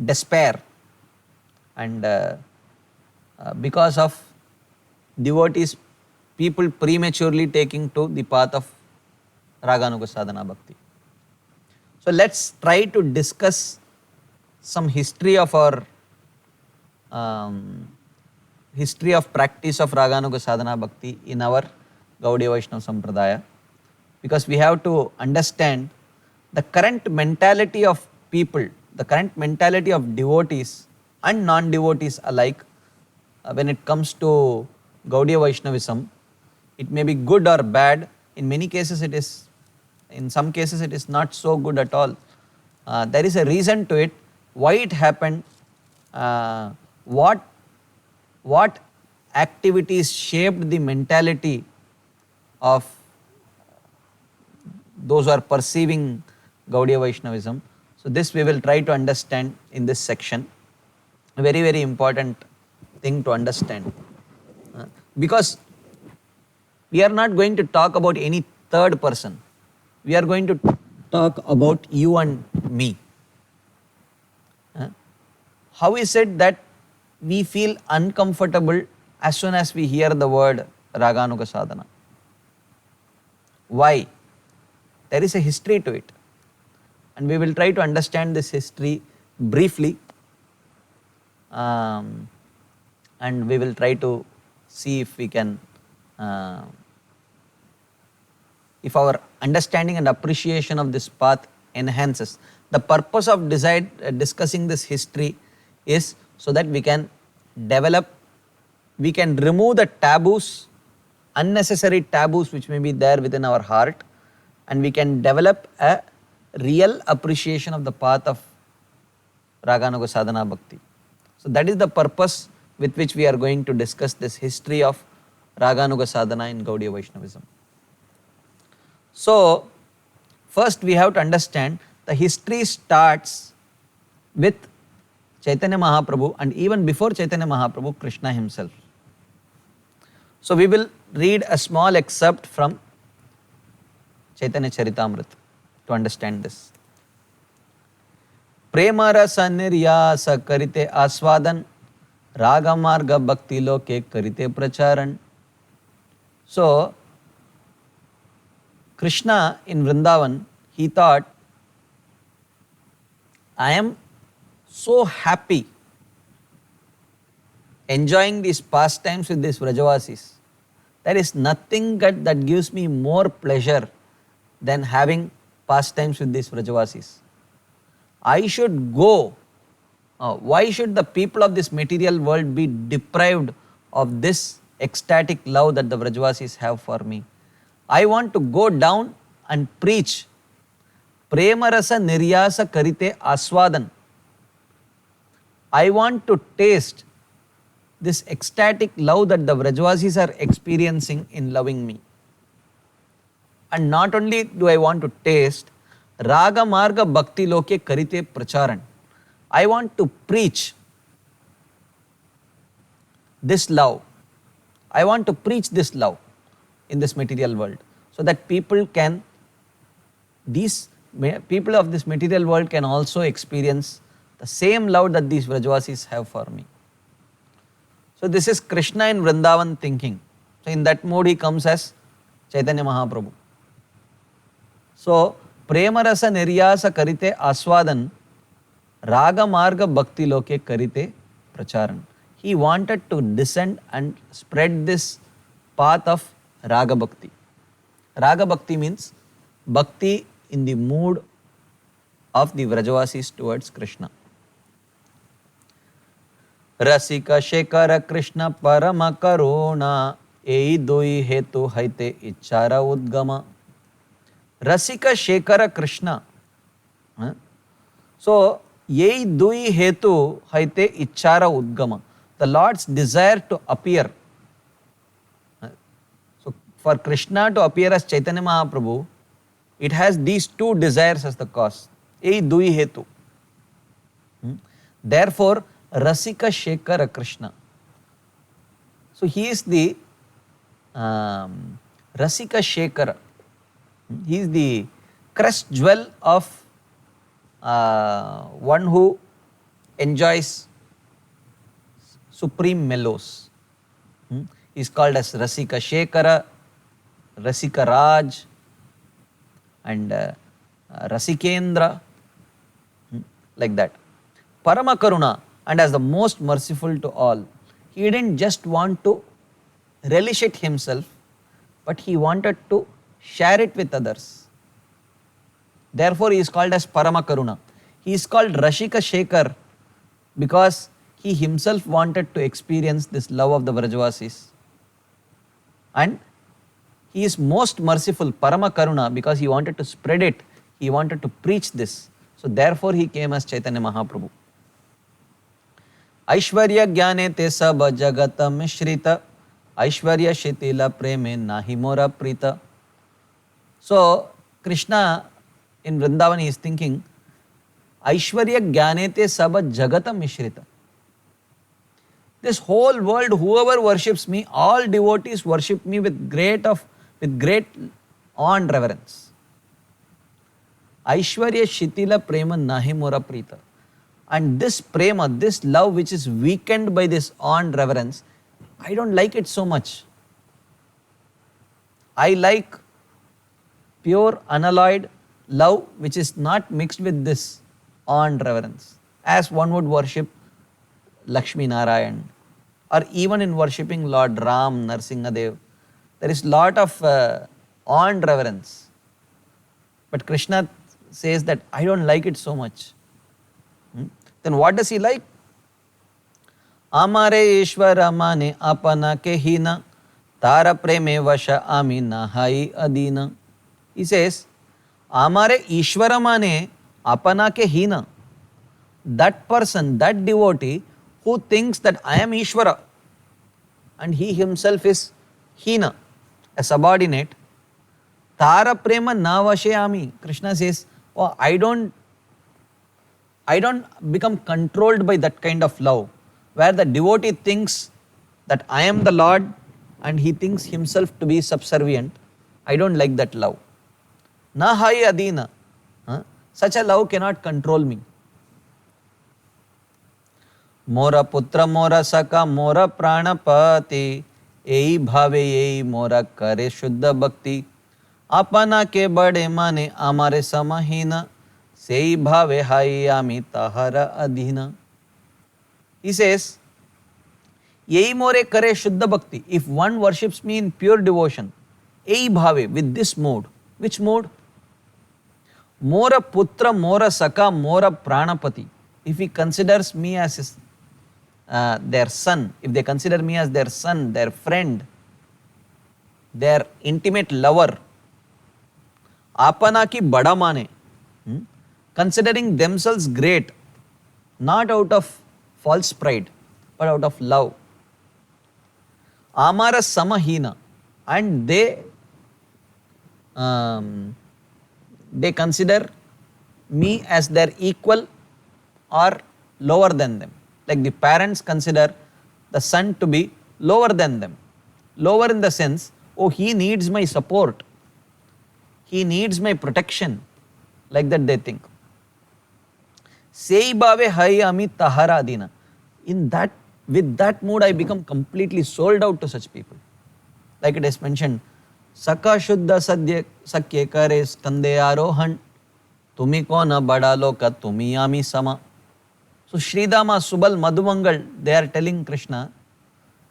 despair, and because of devotees, people prematurely taking to the path of Raganuga Sadhana Bhakti. So let's try to discuss some history of our history of practice of Raganuga Sadhana Bhakti in our Gaudiya Vaishnava Sampradaya, because we have to understand the current mentality of people, the current mentality of devotees and non-devotees alike when it comes to Gaudiya Vaishnavism. It may be good or bad. In many cases it is, in some cases it is not so good at all. There is a reason to it, why it happened, what activities shaped the mentality of those who are perceiving Gaudiya Vaishnavism. So this we will try to understand in this section. A very, very important thing to understand. Because we are not going to talk about any third person. We are going to talk about you and me. How is it that we feel uncomfortable as soon as we hear the word Raganuga Sadhana? Why? There is a history to it. And we will try to understand this history briefly. And we will try to see if we can, if our understanding and appreciation of this path enhances. The purpose of discussing this history is so that we can develop, we can remove the taboos, unnecessary taboos which may be there within our heart, and we can develop a real appreciation of the path of Raganuga Sadhana Bhakti. So that is the purpose with which we are going to discuss this history of Raganuga Sadhana in Gaudiya Vaishnavism. So first we have to understand the history starts with Chaitanya Mahaprabhu, and even before Chaitanya Mahaprabhu, Krishna himself. So we will read a small excerpt from Chaitanya Charitamrita to understand this. Prema rasa niryasa karite aswadan, raga marga bhakti loke karite pracharan. So Krishna in Vrindavan, he thought, I am so happy enjoying these pastimes with these Vrajavasis. There is nothing that gives me more pleasure than having pastimes with these Vrajavasis. I should go. Why should the people of this material world be deprived of this ecstatic love that the Vrajavasis have for me? I want to go down and preach. Prema rasa niryasa karite aswadan. I want to taste this ecstatic love that the Vrajavasis are experiencing in loving me. And not only do I want to taste, Raga Marga Bhakti Loke Karite Pracharan. I want to preach this love. I want to preach this love in this material world, so that people of this material world can also experience the same love that these Vrajavasis have for me. So this is Krishna in Vrindavan thinking. So in that mood he comes as Chaitanya Mahaprabhu. So Prema rasa niryasa karite aswadan, raga marga bhakti loke karite pracharan. He wanted to descend and spread this path of raga bhakti. Raga bhakti means bhakti in the mood of the Vrajavasis towards Krishna. Rasika Shekara Krishna Parama Karuna Ei Doi Hetu Haite Ichara Udgama. Rasika Shekara Krishna. So, Ei Dui Hetu Haite Ichara Udgama. The Lord's desire to appear. So, for Krishna to appear as Chaitanya Mahaprabhu, it has these two desires as the cause. Ei Dui Hetu. Therefore, Rasika Shekara Krishna. So, he is the Rasika Shekara. He is the crest jewel of one who enjoys supreme mellows. He is called as Rasika Shekara, Rasika Raj, and Rasikendra, like that. Parama Karuna, and as the most merciful to all. He didn't just want to relish it himself, but he wanted to share it with others. Therefore, he is called as Parama Karuna. He is called Rasika Shekhar because he himself wanted to experience this love of the Vrajavasis. And he is most merciful, Parama Karuna, because he wanted to spread it. He wanted to preach this. So therefore, he came as Chaitanya Mahaprabhu. Aishwarya Jnane Te Sab Jagata Mishrita, Aishwarya Shitila Preme Nahi Mora Prita. So, Krishna in Vrindavan is thinking, Aishwarya Jnanete Saba Jagata Mishrita. This whole world, whoever worships me, all devotees worship me with great awe and reverence. Aishwarya Shitila Prema Nahi Mora Prita. And this prema, this love which is weakened by this awe and reverence, I don't like it so much. I like pure unalloyed love which is not mixed with this awe and reverence, as one would worship Lakshmi Narayan, or even in worshipping Lord Ram, Narsingadev, there is lot of awe and reverence. But Krishna says that I don't like it so much. Then what does he like? Amare Ishvara Mane Apana Kehina Tara Preme Vasha Ami Nahai Adina. He says, आमारे ईश्वर माने अपना के हीन. That person, that devotee who thinks that I am Ishvara and he himself is Hina, a subordinate. Tara prema na vashayami. Krishna says, oh, I don't become controlled by that kind of love, where the devotee thinks that I am the Lord and he thinks himself to be subservient. I don't like that love. Na hai adina. Such a love cannot control me. मोरा पुत्र मोरा सखा मोरा प्राणपति, यही भावे यही मोरा करे शुद्ध भक्ति. अपना के बड़े माने हमारे समहीन, सेई भावे हाई आमी तहरा अधीन. He says, यही मोरे करे शुद्ध भक्ति. If one worships me in pure devotion, यही भावे, with this mode. Which mode? मोरा पुत्र मोरा सखा मोरा प्राणपति. If he considers me as his their son, if they consider me as their son, their friend, their intimate lover, apana ki bada mane, considering themselves great, not out of false pride, but out of love. Amara samahina, and they consider me as their equal or lower than them. Like the parents consider the son to be lower than them. Lower in the sense, oh, he needs my support, he needs my protection. Like that they think. Sei bhave hai ami tahara adina. With that mood, I become completely sold out to such people. Like it is mentioned, Saka Shuddha Sakye Kare Skande Arohan, Tumi Kona Bada Loka Tumi Ami Sama. So Sridama, Subal, Madhumangal, they are telling Krishna,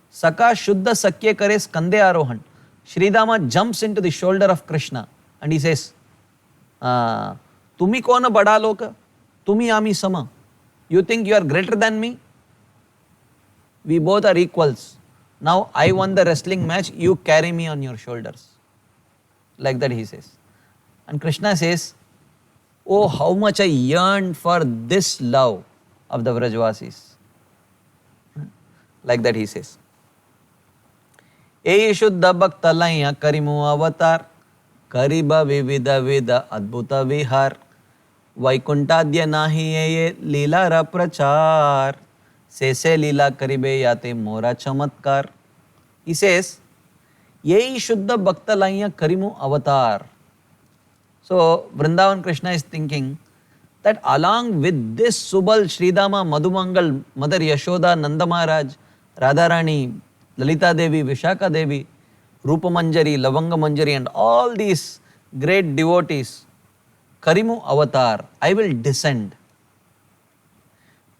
Saka Shuddha Sakye Kare Skande Arohan. Sridama jumps into the shoulder of Krishna and he says, Tumi Kona Bada Loka, Tumi Ami Sama. You think you are greater than me? We both are equals. Now I won the wrestling match, you carry me on your shoulders. Like that he says. And Krishna says, oh, how much I yearn for this love of the Vrajvasis. Like that he says. Ei Shuddha Bhakta Laya Karimu Avatar, Kariba Vivida Vida Adbhuta Vihar, Vaikuntadya Nahi Ye Leela Raprachar, Se Leela Karibe Yate Mora Chamatkar. He says, Yei Shuddha Bhakta Laya Karimu Avatar. So Vrindavan Krishna is thinking that along with this Subal, Sridama, Madhumangal, Mother Yashoda, Nanda Maharaj, Radharani, Lalita Devi, Vishaka Devi, Rupa Manjari, Lavanga Manjari, and all these great devotees, Karimu Avatar, I will descend.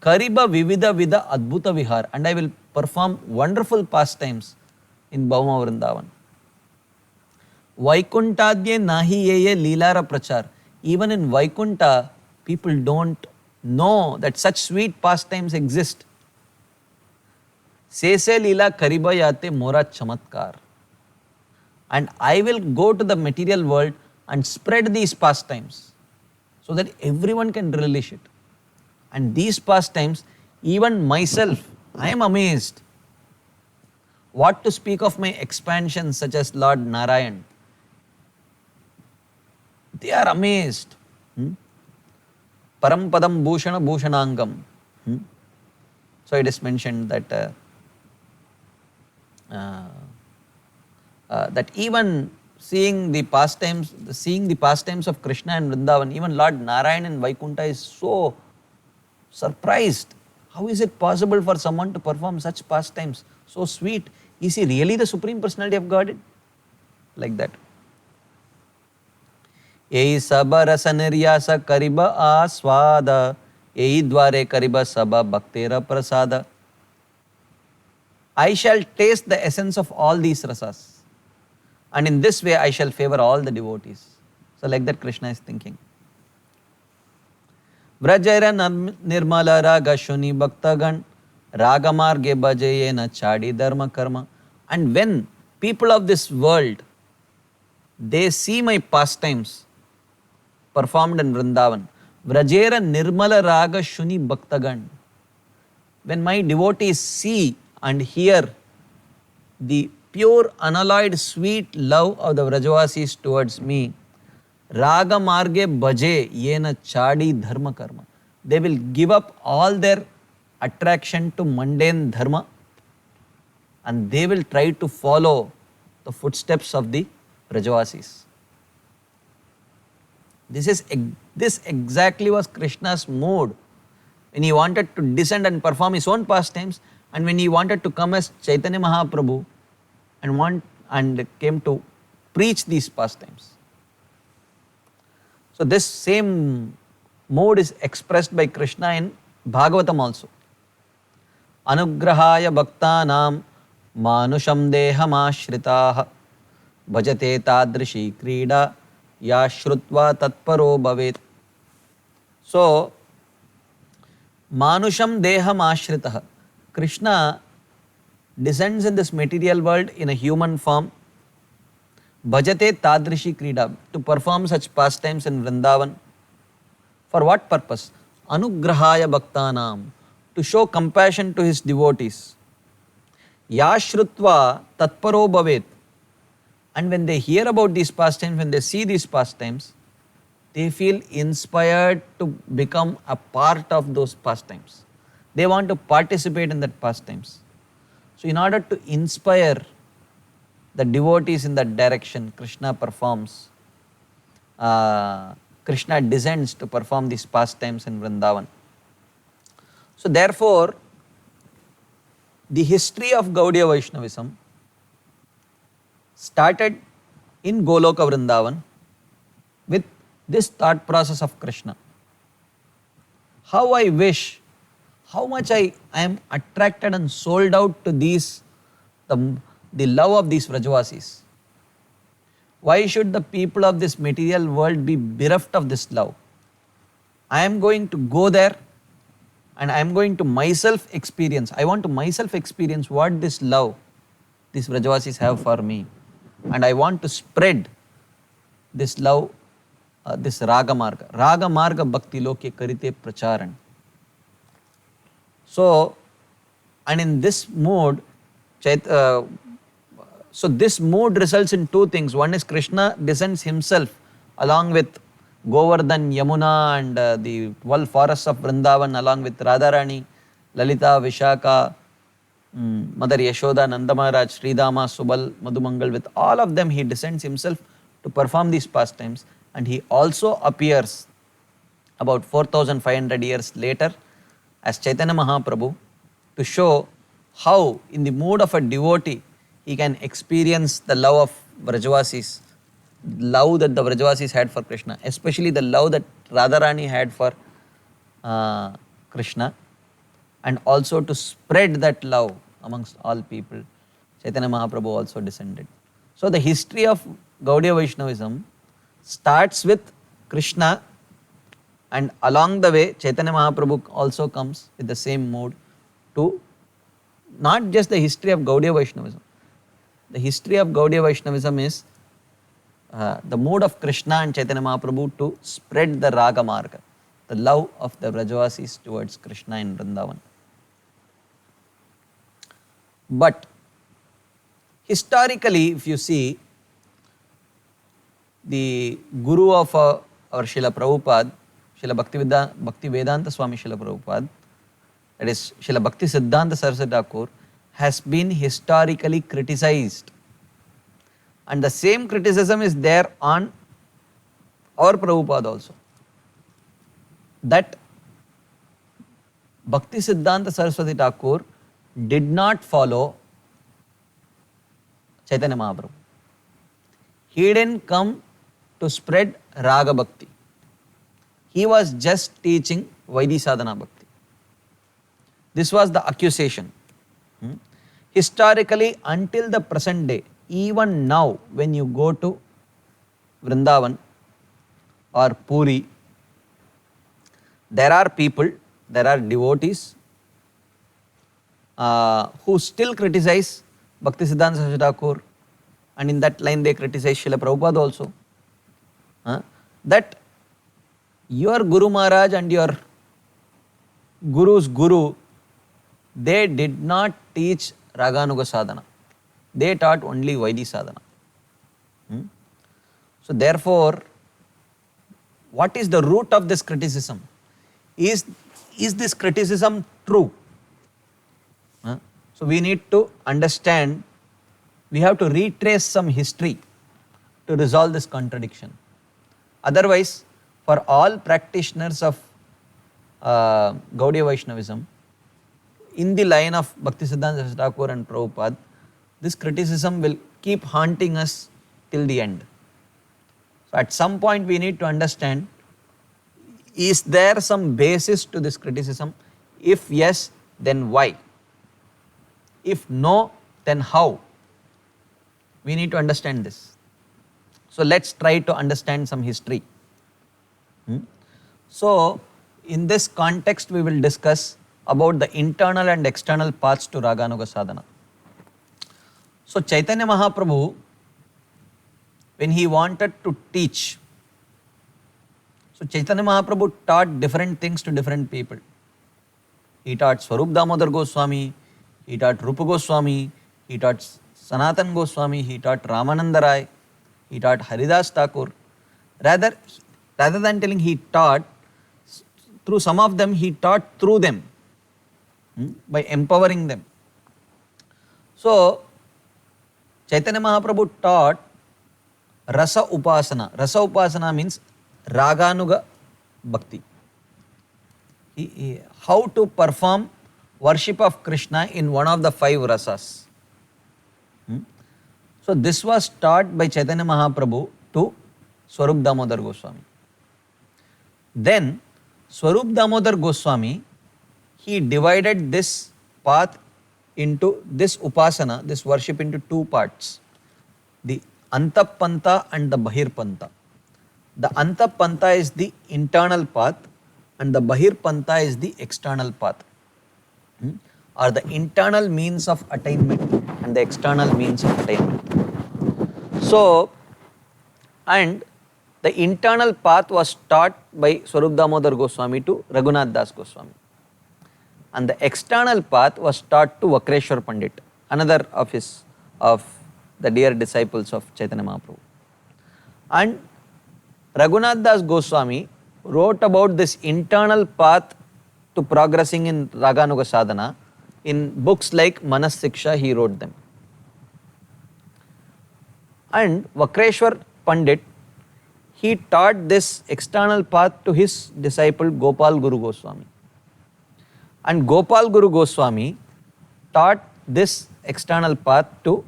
Kariba Vivida Vida Adbhuta Vihar, and I will perform wonderful pastimes in Bhauma Vrindavan. Vaikuntadye Nahi Yeye Leelara Prachar. Even in Vaikunta, people don't know that such sweet pastimes exist. Se Leela Kariba Yate Mora Chamatkar. And I will go to the material world and spread these pastimes so that everyone can relish it. And these pastimes, even myself, I am amazed. What to speak of my expansions such as Lord Narayan? They are amazed. Parampadam Bhushana Bhushanangam. So it is mentioned that that even seeing the pastimes of Krishna and Vrindavan, even Lord Narayan and Vaikunta is so surprised. How is it possible for someone to perform such pastimes? So sweet. Is he really the Supreme Personality of Godhead? Like that. Ei saba rasa niryasa kariba aswada, ei dware kariba saba bhaktera prasada. I shall taste the essence of all these rasas. And in this way I shall favor all the devotees. So like that Krishna is thinking. Vrajayra nirmala raga shuni bhaktagan, raga marge bhajayena chadi dharma karma. And when people of this world, they see my pastimes, performed in Vrindavan. Vrajera Nirmala Raga Shuni Bhaktagan. When my devotees see and hear the pure, unalloyed, sweet love of the Vrajavasis towards me, Raga Marge Bhaje Yena Chadi Dharma Karma. They will give up all their attraction to mundane dharma and they will try to follow the footsteps of the Vrajavasis. This exactly was Krishna's mood when he wanted to descend and perform his own pastimes, and when he wanted to come as Chaitanya Mahaprabhu and came to preach these pastimes. So this same mood is expressed by Krishna in Bhagavatam also. Anugrahaya bhaktanam manusham deham ashritaha bhajate tadrishi krida ya shrutva tatparo bhavet. So, manusham deham ashritaha. Krishna descends in this material world in a human form. Bhajate tadrishi krida, to perform such pastimes in Vrindavan. For what purpose? Anugrahaya bhaktanam, to show compassion to his devotees. Yashrutva tatparo bhavet. And when they hear about these pastimes, when they see these pastimes, they feel inspired to become a part of those pastimes. They want to participate in that pastimes. So in order to inspire the devotees in that direction, Krishna performs, Krishna descends to perform these pastimes in Vrindavan. So therefore, the history of Gaudiya Vaishnavism started in Goloka Vrindavan with this thought process of Krishna. How I wish, how much I am attracted and sold out to these, the love of these Vrajavasis. Why should the people of this material world be bereft of this love? I am going to go there and I am going to myself experience. I want to myself experience what this love these Vrajavasis have for me. And I want to spread this love, this Raga Marga. Raga Marga Bhakti Loke Karite Pracharan. So, and in this mode, so this mood results in two things. One is Krishna descends himself along with Govardhan, Yamuna and the 12 forests of Vrindavan along with Radharani, Lalita, Vishaka, Mother Yashoda, Nanda Maharaj, Sridama, Subal, Madhumangal, with all of them he descends himself to perform these pastimes, and he also appears about 4500 years later as Chaitanya Mahaprabhu to show how in the mood of a devotee he can experience the love of Vrajavasis, love that the Vrajavasis had for Krishna, especially the love that Radharani had for Krishna, and also to spread that love amongst all people. Chaitanya Mahaprabhu also descended. So the history of Gaudiya Vaishnavism starts with Krishna, and along the way Chaitanya Mahaprabhu also comes with the same mood to not just the history of Gaudiya Vaishnavism. The history of Gaudiya Vaishnavism is the mood of Krishna and Chaitanya Mahaprabhu to spread the Raga Marga, the love of the Vrajavasis towards Krishna in Vrindavan. But historically, if you see, the guru of our Srila Prabhupada, Srila Bhaktivedanta Swami Srila Prabhupada, that is Srila Bhakti Siddhanta Saraswati Thakur, has been historically criticized. And the same criticism is there on our Prabhupada also. That Bhakti Siddhanta Saraswati Thakur did not follow Chaitanya Mahaprabhu. He didn't come to spread Raga Bhakti. He was just teaching Vaidhi Sadhana Bhakti. This was the accusation. Historically, until the present day, even now when you go to Vrindavan or Puri, there are people, there are devotees who still criticize Bhakti Siddhanta Saraswati Thakur, and in that line they criticize Srila Prabhupada also. That your Guru Maharaj and your Guru's Guru, they did not teach Raganuga sadhana. They taught only Vaidhi sadhana. So therefore, what is the root of this criticism? Is this criticism true? So we need to understand, we have to retrace some history to resolve this contradiction. Otherwise, for all practitioners of Gaudiya Vaishnavism, in the line of Bhaktisiddhanta Saraswati Thakur and Prabhupada, this criticism will keep haunting us till the end. So at some point we need to understand, is there some basis to this criticism? If yes, then why? If no, then how? We need to understand this. So let's try to understand some history. So in this context we will discuss about the internal and external paths to Raganuga sadhana. So Chaitanya Mahaprabhu, when he wanted to teach, so Chaitanya Mahaprabhu taught different things to different people. He taught Swarup Damodar Goswami, he taught Rupa Goswami, he taught Sanatan Goswami, he taught Ramananda Rai, he taught Haridas Thakur. Rather than telling he taught through some of them, he taught through them, by empowering them. So Chaitanya Mahaprabhu taught Rasa Upasana. Rasa Upasana means Raganuga Bhakti. How to perform worship of Krishna in one of the 5 rasas. So this was taught by Chaitanya Mahaprabhu to Swarup Damodar Goswami. Then Swarup Damodar Goswami, he divided this path into this upasana, this worship, into 2 parts. The Antapanta and the Bahirpanta. The Antapanta is the internal path and the Bahirpanta is the external path. Or the internal means of attainment and the external means of attainment. So, and the internal path was taught by Swarup Damodar Goswami to Raghunath Das Goswami. And the external path was taught to Vakreshwar Pandit, another of the dear disciples of Chaitanya Mahaprabhu. And Raghunath Das Goswami wrote about this internal path to progressing in Raganuga sadhana in books like Manas Siksha. He wrote them. And Vakreshwar Pandit, he taught this external path to his disciple Gopal Guru Goswami. And Gopal Guru Goswami taught this external path to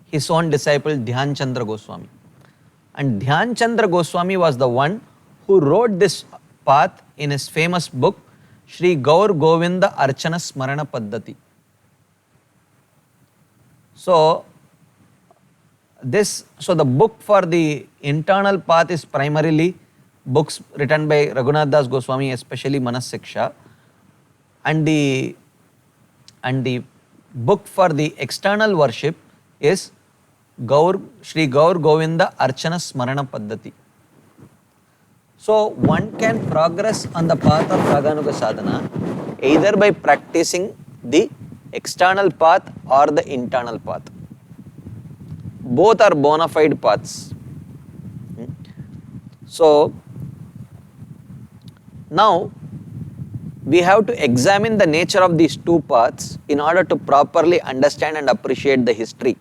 his own disciple Dhyan Chandra Goswami. And Dhyan Chandra Goswami was the one who wrote this path in his famous book Shri Gaur Govinda Archana Smarana Paddhati. So the book for the internal path is primarily books written by Raghunath Das Goswami, especially Manas Siksha. And the book for the external worship is Shri Gaur Govinda Archana Smarana Paddhati. So one can progress on the path of Raganuga sadhana either by practicing the external path or the internal path. Both are bona fide paths. So now we have to examine the nature of these 2 paths in order to properly understand and appreciate the history.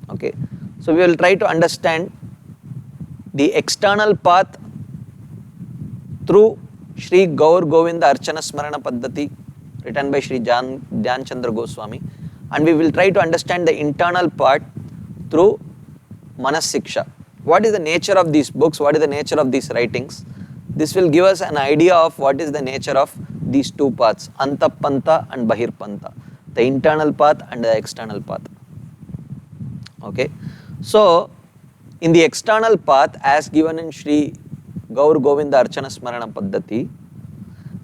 Okay, so we will try to understand the external path through Shri Gaur Govinda Archana Smarana Paddhati written by Shri Dhyan Chandra Goswami, and we will try to understand the internal part through Manas Siksha. What is the nature of these books? What is the nature of these writings? This will give us an idea of what is the nature of these 2 paths, Antapanta and Bahirpanta, the internal path and the external path. Okay, so in the external path as given in Shri Gaur Govinda Archana Smarana Paddhati,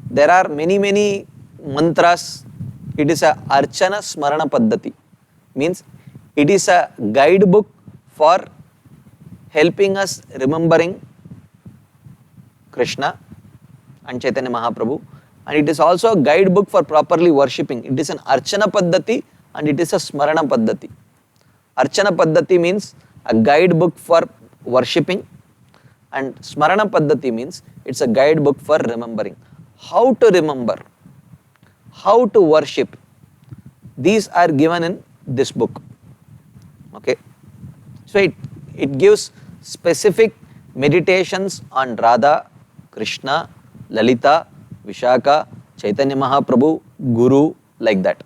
there are many mantras. It is a Archana Smarana Paddhati, means it is a guidebook for helping us remembering Krishna and Chaitanya Mahaprabhu, and it is also a guidebook for properly worshipping. It is an Archana Paddhati and it is a Smarana Paddhati. Archana Paddhati means a guidebook for worshipping, and Smarana Paddhati means it's a guidebook for remembering. How to remember, how to worship, these are given in this book. Okay, so it gives specific meditations on Radha, Krishna, Lalita, Vishaka, Chaitanya Mahaprabhu, Guru, like that.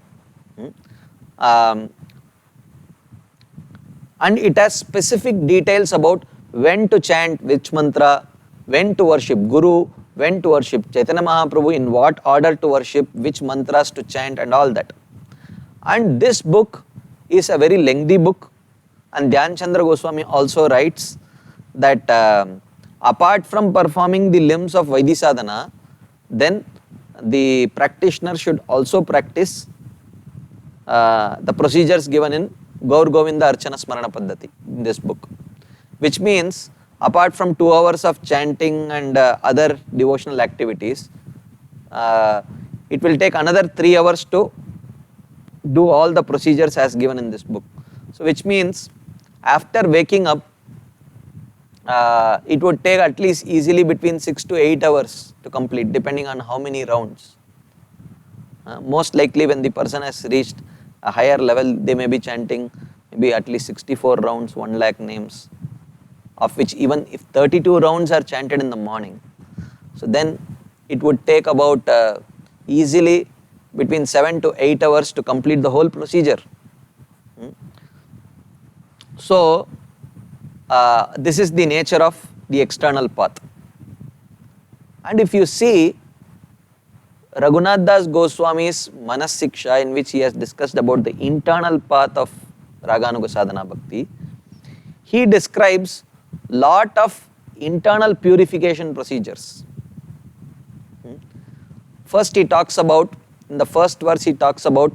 And it has specific details about when to chant which mantra, when to worship Guru, when to worship Chaitanya Mahaprabhu, in what order to worship, which mantras to chant, and all that. And this book is a very lengthy book, and Dhyan Chandra Goswami also writes that apart from performing the limbs of Vaidhisadhana, then the practitioner should also practice the procedures given in Gaur Govinda Archana Smarana Paddhati in this book, which means apart from 2 hours of chanting and other devotional activities, it will take another 3 hours to do all the procedures as given in this book. So which means after waking up, it would take at least easily between 6 to 8 hours to complete, depending on how many rounds. Most likely when the person has reached a higher level, they may be chanting maybe at least 64 rounds, 1 lakh names, of which even if 32 rounds are chanted in the morning, so then it would take about easily between 7 to 8 hours to complete the whole procedure. So this is the nature of the external path. And if you see Raghunath Das Goswami's Manas Siksha, in which he has discussed about the internal path of Raganuga Sadhana Bhakti, he describes lot of internal purification procedures. First he talks about, in the first verse he talks about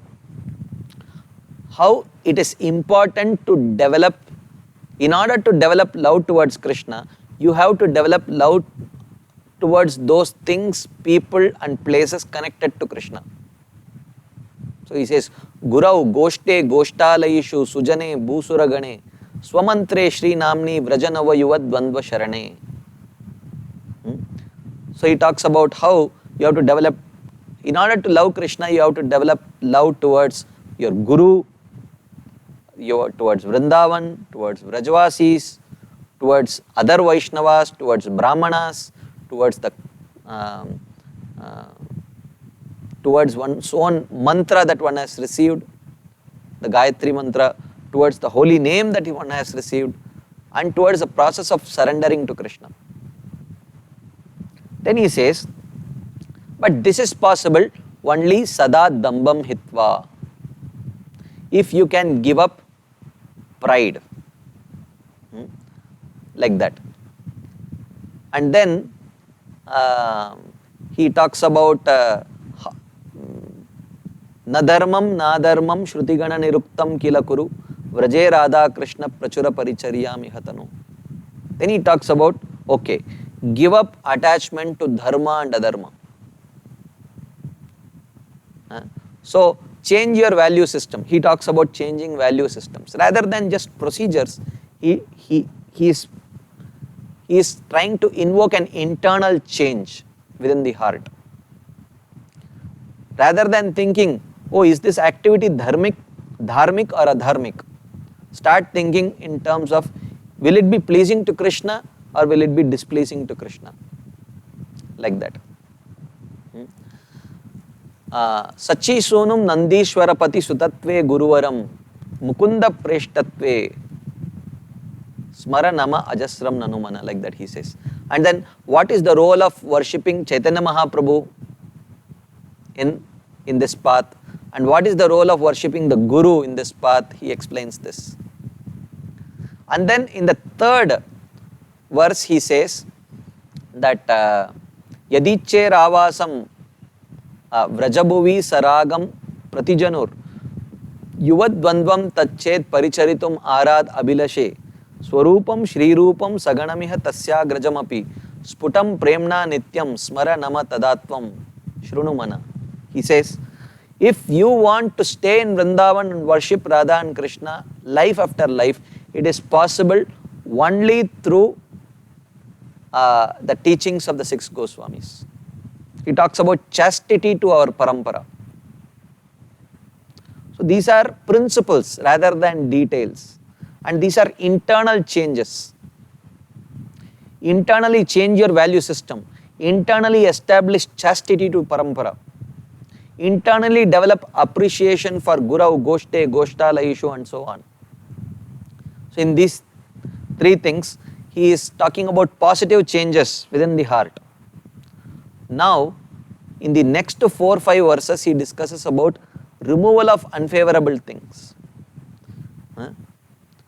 how it is important to develop, in order to develop love towards Krishna, you have to develop love towards those things, people and places connected to Krishna. So he says, Gurau Goshte Goshtalayishu Sujane Bhusuragane Swamantre Shri Namni Vrajanava Yuvad Dvandva Sharane. So he talks about how you have to develop, in order to love Krishna, you have to develop love towards your Guru, towards Vrindavan, towards Vrajavasis, towards other Vaishnavas, towards Brahmanas, towards the towards one's own mantra that one has received, the Gayatri mantra, towards the holy name that one has received, and towards the process of surrendering to Krishna. Then he says, but this is possible only sada dambam hitva, if you can give up pride, like that. And then he talks about nadharmam nadharmam shrutigana niruktam kilakuru vraje radha krishna prachura paricharyami hatanu. Then he talks about, okay, give up attachment to dharma and adharma. So change your value system. He talks about changing value systems rather than just procedures. He is trying to invoke an internal change within the heart. Rather than thinking, oh, is this activity dharmic or adharmic? Start thinking in terms of, will it be pleasing to Krishna or will it be displeasing to Krishna? Like that. Sachi sonum Nandishwarapati sutatve guruvaram mukunda preshtatve smaranama ajasram nanumana, like that he says. And then what is the role of worshipping Chaitanya Mahaprabhu in this path, and what is the role of worshipping the Guru in this path? He explains this. And then in the third verse he says that yadiche ravasam vrajabuvi saragam pratijanur yuvad dvandvam tachet paricharitum arad abhilashe swarupam shrirupam saganamiha tasya grajamapi Sputam premna nityam smara nama tadatvam shrunu mana. He says, if you want to stay in Vrindavan and worship Radha and Krishna life after life, it is possible only through the teachings of the six Goswamis. He talks about chastity to our parampara. So these are principles rather than details, and these are internal changes. Internally change your value system. Internally establish chastity to parampara. Internally develop appreciation for Gurau, Goshte, Goshtalaishu and so on. So in these three things, he is talking about positive changes within the heart. Now, in the next 4 or 5 verses, he discusses about removal of unfavorable things.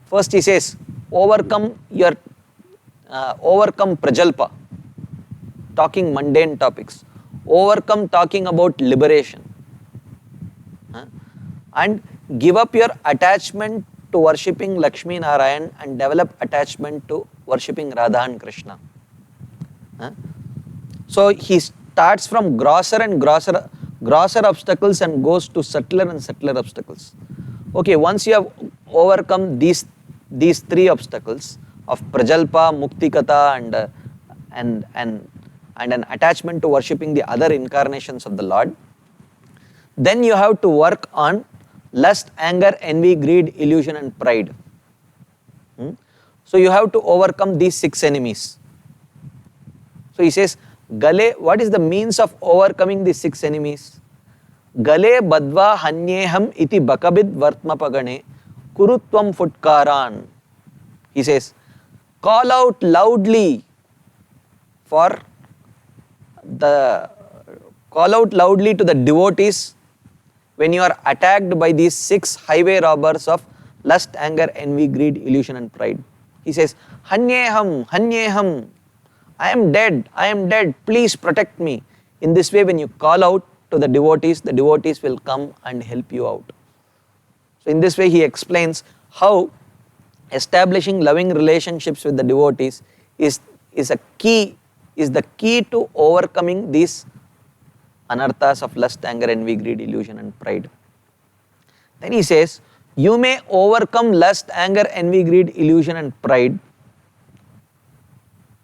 First he says, overcome prajalpa, talking mundane topics. Overcome talking about liberation. And give up your attachment to worshipping Lakshmi Narayan and develop attachment to worshipping Radha and Krishna. So he starts from grosser obstacles and goes to subtler and subtler obstacles. Okay, once you have overcome these 3 obstacles of prajalpa, muktikata and an attachment to worshipping the other incarnations of the Lord, then you have to work on lust, anger, envy, greed, illusion and pride. So you have to overcome these 6 enemies. So he says, Gale, what is the means of overcoming these 6 enemies? Gale badva hanyeham iti bakabid vartmapagane kurutvam futkaran. He says, call out loudly to the devotees when you are attacked by these 6 highway robbers of lust, anger, envy, greed, illusion and pride. He says, Hanyeham, Hanyeham, I am dead, please protect me. In this way, when you call out to the devotees will come and help you out. So in this way, he explains how establishing loving relationships with the devotees is the key to overcoming these anarthas of lust, anger, envy, greed, illusion and pride. Then he says, you may overcome lust, anger, envy, greed, illusion and pride,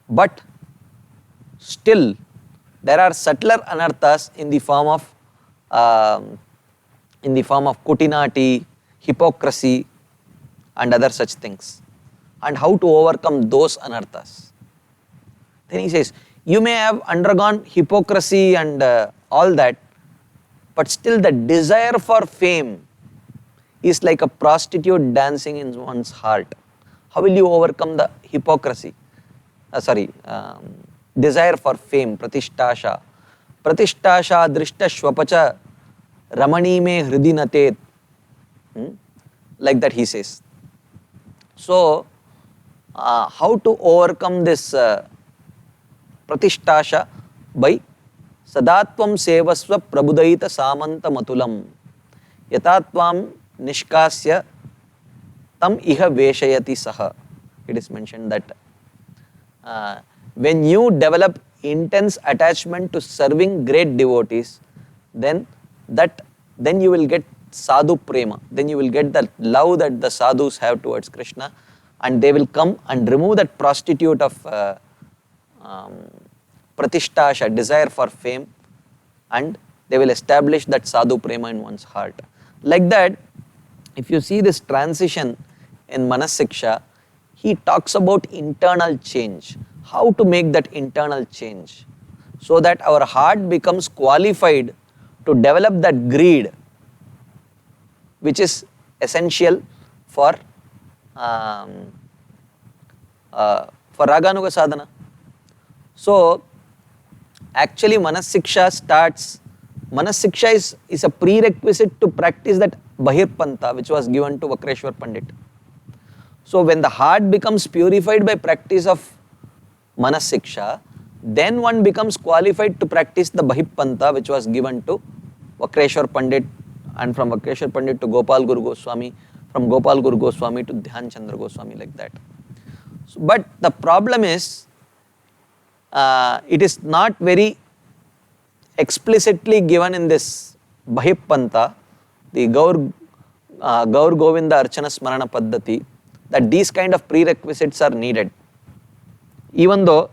but still there are subtler anarthas in the form of kutinati, hypocrisy and other such things, and how to overcome those anarthas. Then he says, you may have undergone hypocrisy and all that, but still the desire for fame is like a prostitute dancing in one's heart. How will you overcome the hypocrisy? Desire for fame, pratistasha. Pratistasha drishta shwapacha ramani me hridi natet. Like that he says. So, how to overcome this pratistasha? By sadatvam sevasva prabudaita samanta matulam yatatvam nishkasya tam iha veshayati saha. It is mentioned that when you develop intense attachment to serving great devotees, then you will get sadhu prema, then you will get the love that the sadhus have towards Krishna, and they will come and remove that prostitute of pratistasha, desire for fame, and they will establish that sadhu prema in one's heart. Like that, if you see this transition in Manasiksha, he talks about internal change. How to make that internal change so that our heart becomes qualified to develop that greed, which is essential for Raganuga sadhana. So actually Manasiksha is a prerequisite to practice that Bahirpanta which was given to Vakreshwar Pandit. So when the heart becomes purified by practice of Manasiksha, then one becomes qualified to practice the Bahipanta which was given to Vakreshwar Pandit, and from Vakreshwar Pandit to Gopal Guru Goswami, from Gopal Guru Goswami to Dhyan Chandra Goswami, like that. So, but the problem is, it is not very explicitly given in this Bahipanta, the Gaur Govinda Archana Smarana Paddhati, that these kind of prerequisites are needed. Even though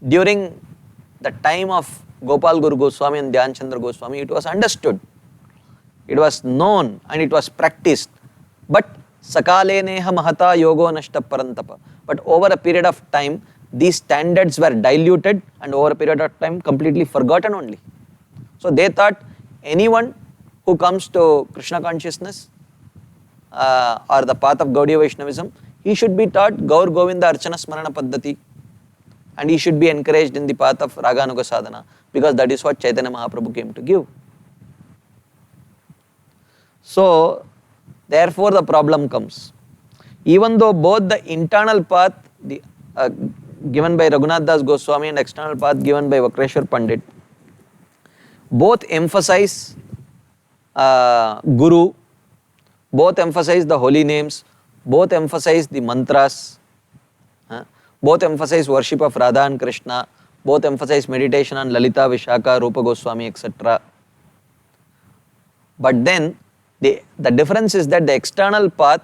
during the time of Gopal Guru Goswami and Dhyan Chandra Goswami, it was understood, it was known and it was practiced. But Sakale Neha Mahata Yogo Nashta Parantapa. But over a period of time, these standards were diluted and over a period of time completely forgotten only. So they thought anyone who comes to Krishna consciousness or the path of Gaudiya Vaishnavism, he should be taught Gaur Govinda Archana Smarana Paddhati, and he should be encouraged in the path of Raganuga Sadhana, because that is what Chaitanya Mahaprabhu came to give. So therefore the problem comes. Even though both the internal path given by Raghunath Das Goswami and external path given by Vakreshwar Pandit, both emphasize Guru, both emphasize the holy names, both emphasize the mantras, both emphasize worship of Radha and Krishna, both emphasize meditation on Lalita, Vishaka, Rupa Goswami, etc. But then the difference is that the external path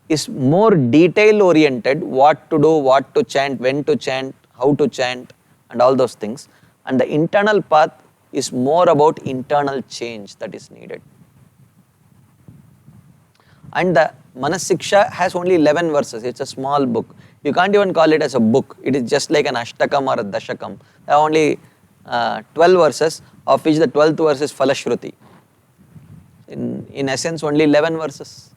is more detail oriented, what to do, what to chant, when to chant, how to chant and all those things. And the internal path is more about internal change that is needed. And the Manasiksha has only 11 verses, it's a small book. You can't even call it as a book, it is just like an Ashtakam or a Dashakam. There are only 12 verses, of which the 12th verse is Falashruti. In essence, only 11 verses.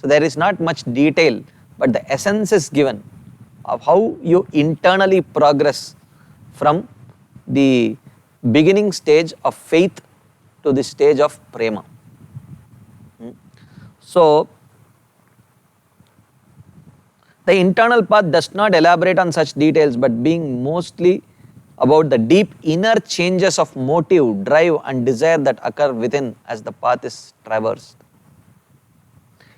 So there is not much detail, but the essence is given of how you internally progress from the beginning stage of faith to the stage of prema. So the internal path does not elaborate on such details, but being mostly about the deep inner changes of motive, drive and desire that occur within as the path is traversed.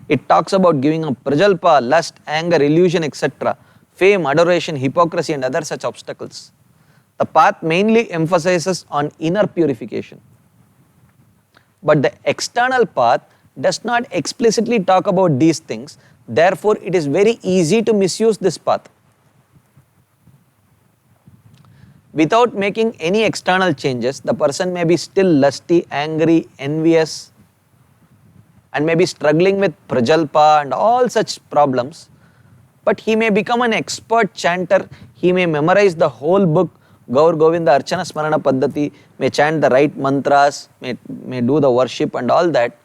It talks about giving up prajalpa, lust, anger, illusion, etc., fame, adoration, hypocrisy and other such obstacles. The path mainly emphasizes on inner purification. But the external path does not explicitly talk about these things, therefore it is very easy to misuse this path. Without making any external changes, the person may be still lusty, angry, envious, and may be struggling with prajalpa and all such problems, but he may become an expert chanter, he may memorize the whole book, Gaur Govinda Archana Smarana Paddhati, may chant the right mantras, may do the worship and all that,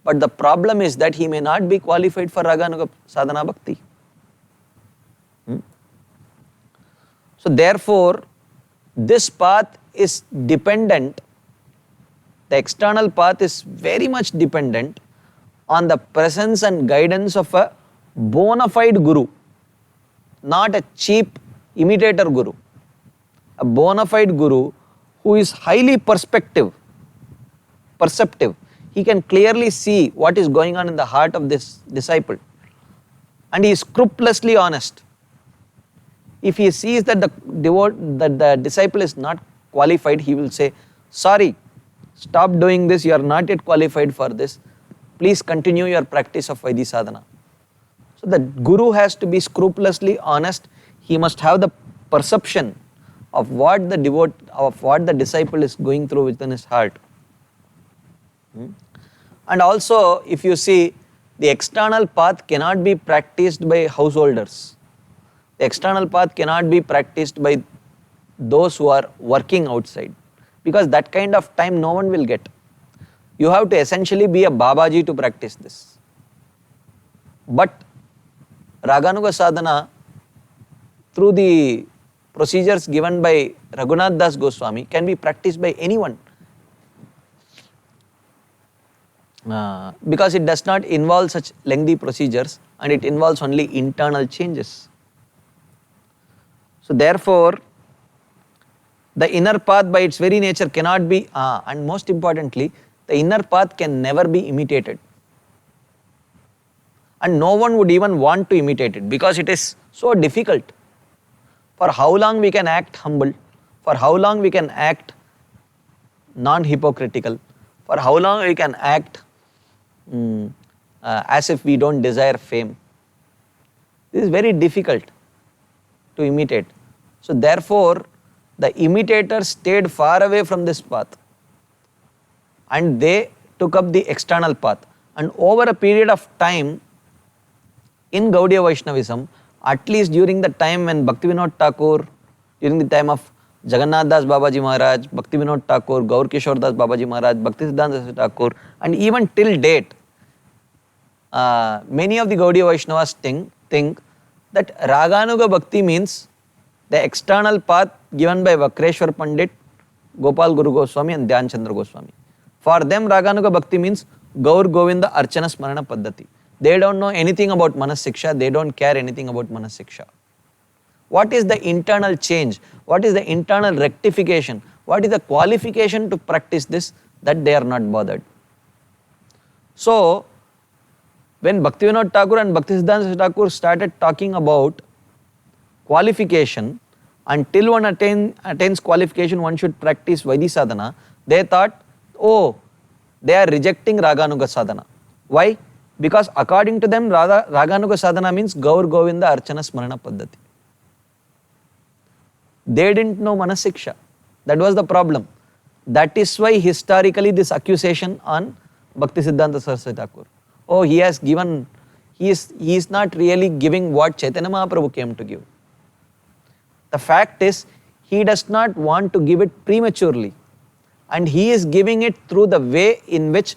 but the problem is that he may not be qualified for Raganuga Sadhana Bhakti. So therefore, this path is dependent, the external path is very much dependent on the presence and guidance of a bona fide guru, not a cheap imitator guru. A bona fide guru who is highly perceptive. He can clearly see what is going on in the heart of this disciple, and he is scrupulously honest. If he sees that the disciple is not qualified, he will say, sorry, stop doing this, you are not yet qualified for this, please continue your practice of Vaidhi Sadhana. So the guru has to be scrupulously honest, he must have the perception of what the disciple is going through within his heart. And also, if you see, the external path cannot be practiced by householders. The external path cannot be practiced by those who are working outside, because that kind of time no one will get. You have to essentially be a Babaji to practice this. But Raganuga Sadhana, through the procedures given by Raghunath Das Goswami, can be practiced by anyone. Because it does not involve such lengthy procedures and it involves only internal changes. So therefore, the inner path by its very nature cannot be, and most importantly, the inner path can never be imitated. And no one would even want to imitate it because it is so difficult. For how long we can act humble? For how long we can act non-hypocritical? For how long we can act as if we don't desire fame? This is very difficult to imitate. So therefore, the imitators stayed far away from this path and they took up the external path. And over a period of time, in Gaudiya Vaishnavism, at least during the time when Bhaktivinoda Thakur, during the time of Jagannath Das Babaji Maharaj, Bhaktivinoda Thakur, Gaur Kishore Das Babaji Maharaj, Bhaktisiddhanta Saraswati Thakur, and even till date, many of the Gaudiya Vaishnavas think that Raganuga Bhakti means the external path given by Vakreshwar Pandit, Gopal Guru Goswami and Dhyan Chandra Goswami. For them, Raganuga Bhakti means Gaur Govinda Archana Smarana Paddhati. They don't know anything about Manas Siksha, they don't care anything about Manas Siksha. What is the internal change? What is the internal rectification? What is the qualification to practice this? That they are not bothered. So, when Bhaktivinoda Thakur and Bhaktisiddhanta Thakur started talking about qualification, until one attains qualification, one should practice Vaidhi Sadhana, they thought, oh, they are rejecting Raganuga Sadhana. Why? Because according to them, Raganuga Sadhana means Gaur Govinda Archana Smarana Paddhati. They didn't know Manasiksha. That was the problem. That is why historically this accusation on Bhaktisiddhanta Saraswati Thakur. Oh, he is not really giving what Chaitanya Mahaprabhu came to give. The fact is, he does not want to give it prematurely. And he is giving it through the way in which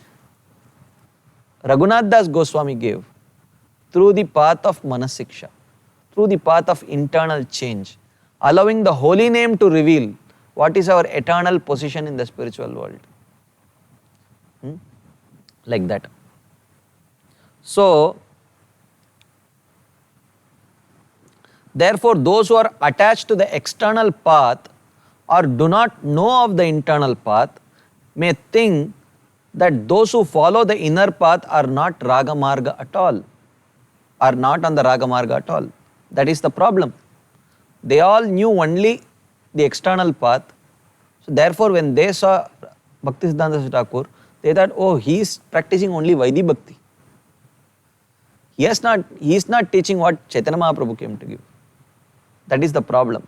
Raghunath Das Goswami gave, through the path of Manasiksha, through the path of internal change, allowing the holy name to reveal what is our eternal position in the spiritual world. Like that. So, therefore, those who are attached to the external path or do not know of the internal path may think that those who follow the inner path are not Raga Marga at all, are not on the Raga Marga at all. That is the problem. They all knew only the external path. So therefore, when they saw Bhaktisiddhanta Thakur, they thought, oh, he is practicing only Vaidhi Bhakti. He is not teaching what Chaitanya Mahaprabhu came to give. That is the problem.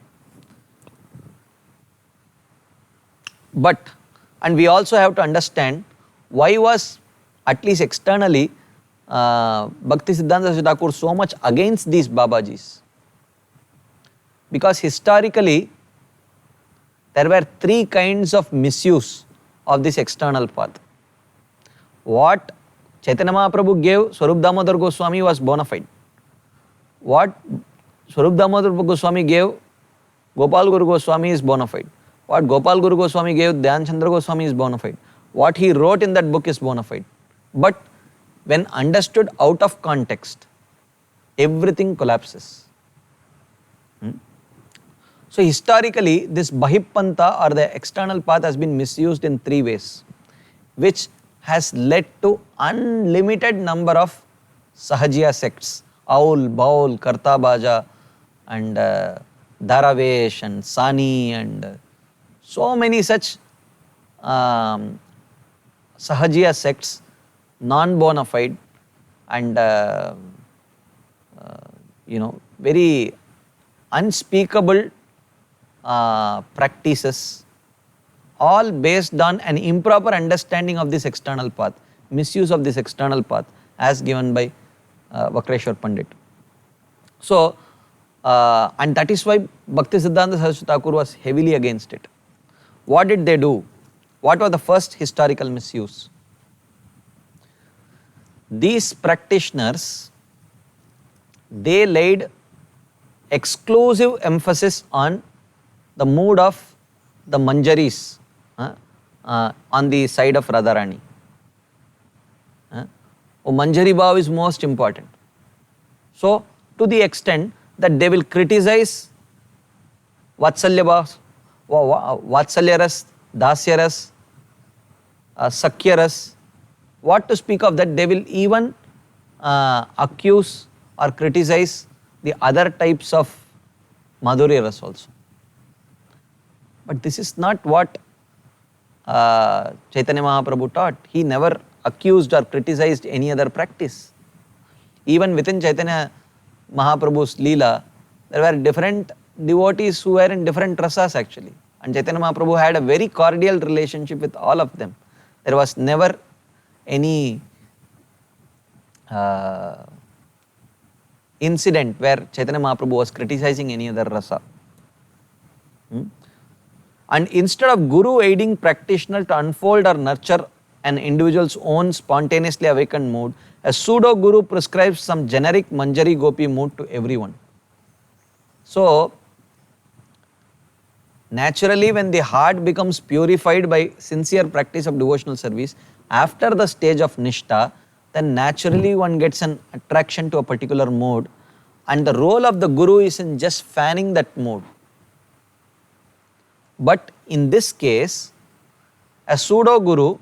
But, and we also have to understand why was, at least externally, Bhaktisiddhanta Thakur so much against these Babajis. Because historically, there were three kinds of misuse of this external path. What Chaitanya Mahaprabhu gave Swarup Damodar Goswami was bona fide. What Swarup Damodar Goswami gave Gopal Guru Goswami is bona fide. What Gopal Guru Goswami gave Dhyan Chandra Goswami is bona fide. What he wrote in that book is bona fide. But when understood out of context, everything collapses. So historically, this Bahipanta or the external path has been misused in three ways, which has led to unlimited number of Sahajiya sects, Aul, Baul, Karta Baja and Dharavesh and Sani and so many such Sahajiya sects, non-bona fide and very unspeakable practices, all based on an improper understanding of this external path, misuse of this external path as given by Vakreshwar Pandit. So, and that is why Bhaktisiddhanta Saraswati Thakur was heavily against it. What did they do? What was the first historical misuse? These practitioners, they laid exclusive emphasis on the mood of the Manjaris on the side of Radharani. Manjari Bhav is most important. So, to the extent that they will criticize Vatsalya Bhav, Vatsalya Ras, Dasya Ras, Sakya Ras, what to speak of that, they will even accuse or criticize the other types of Madhurya Ras also. But this is not what Chaitanya Mahaprabhu taught. He never accused or criticized any other practice. Even within Chaitanya Mahaprabhu's Leela, there were different devotees who were in different rasas actually. And Chaitanya Mahaprabhu had a very cordial relationship with all of them. There was never any incident where Chaitanya Mahaprabhu was criticizing any other rasa. And instead of Guru aiding practitioner to unfold or nurture an individual's own spontaneously awakened mood, a pseudo Guru prescribes some generic Manjari Gopi mood to everyone. So, naturally, when the heart becomes purified by sincere practice of devotional service, after the stage of Nishtha, then naturally one gets an attraction to a particular mode, and the role of the Guru is in just fanning that mode. But in this case, a pseudo Guru,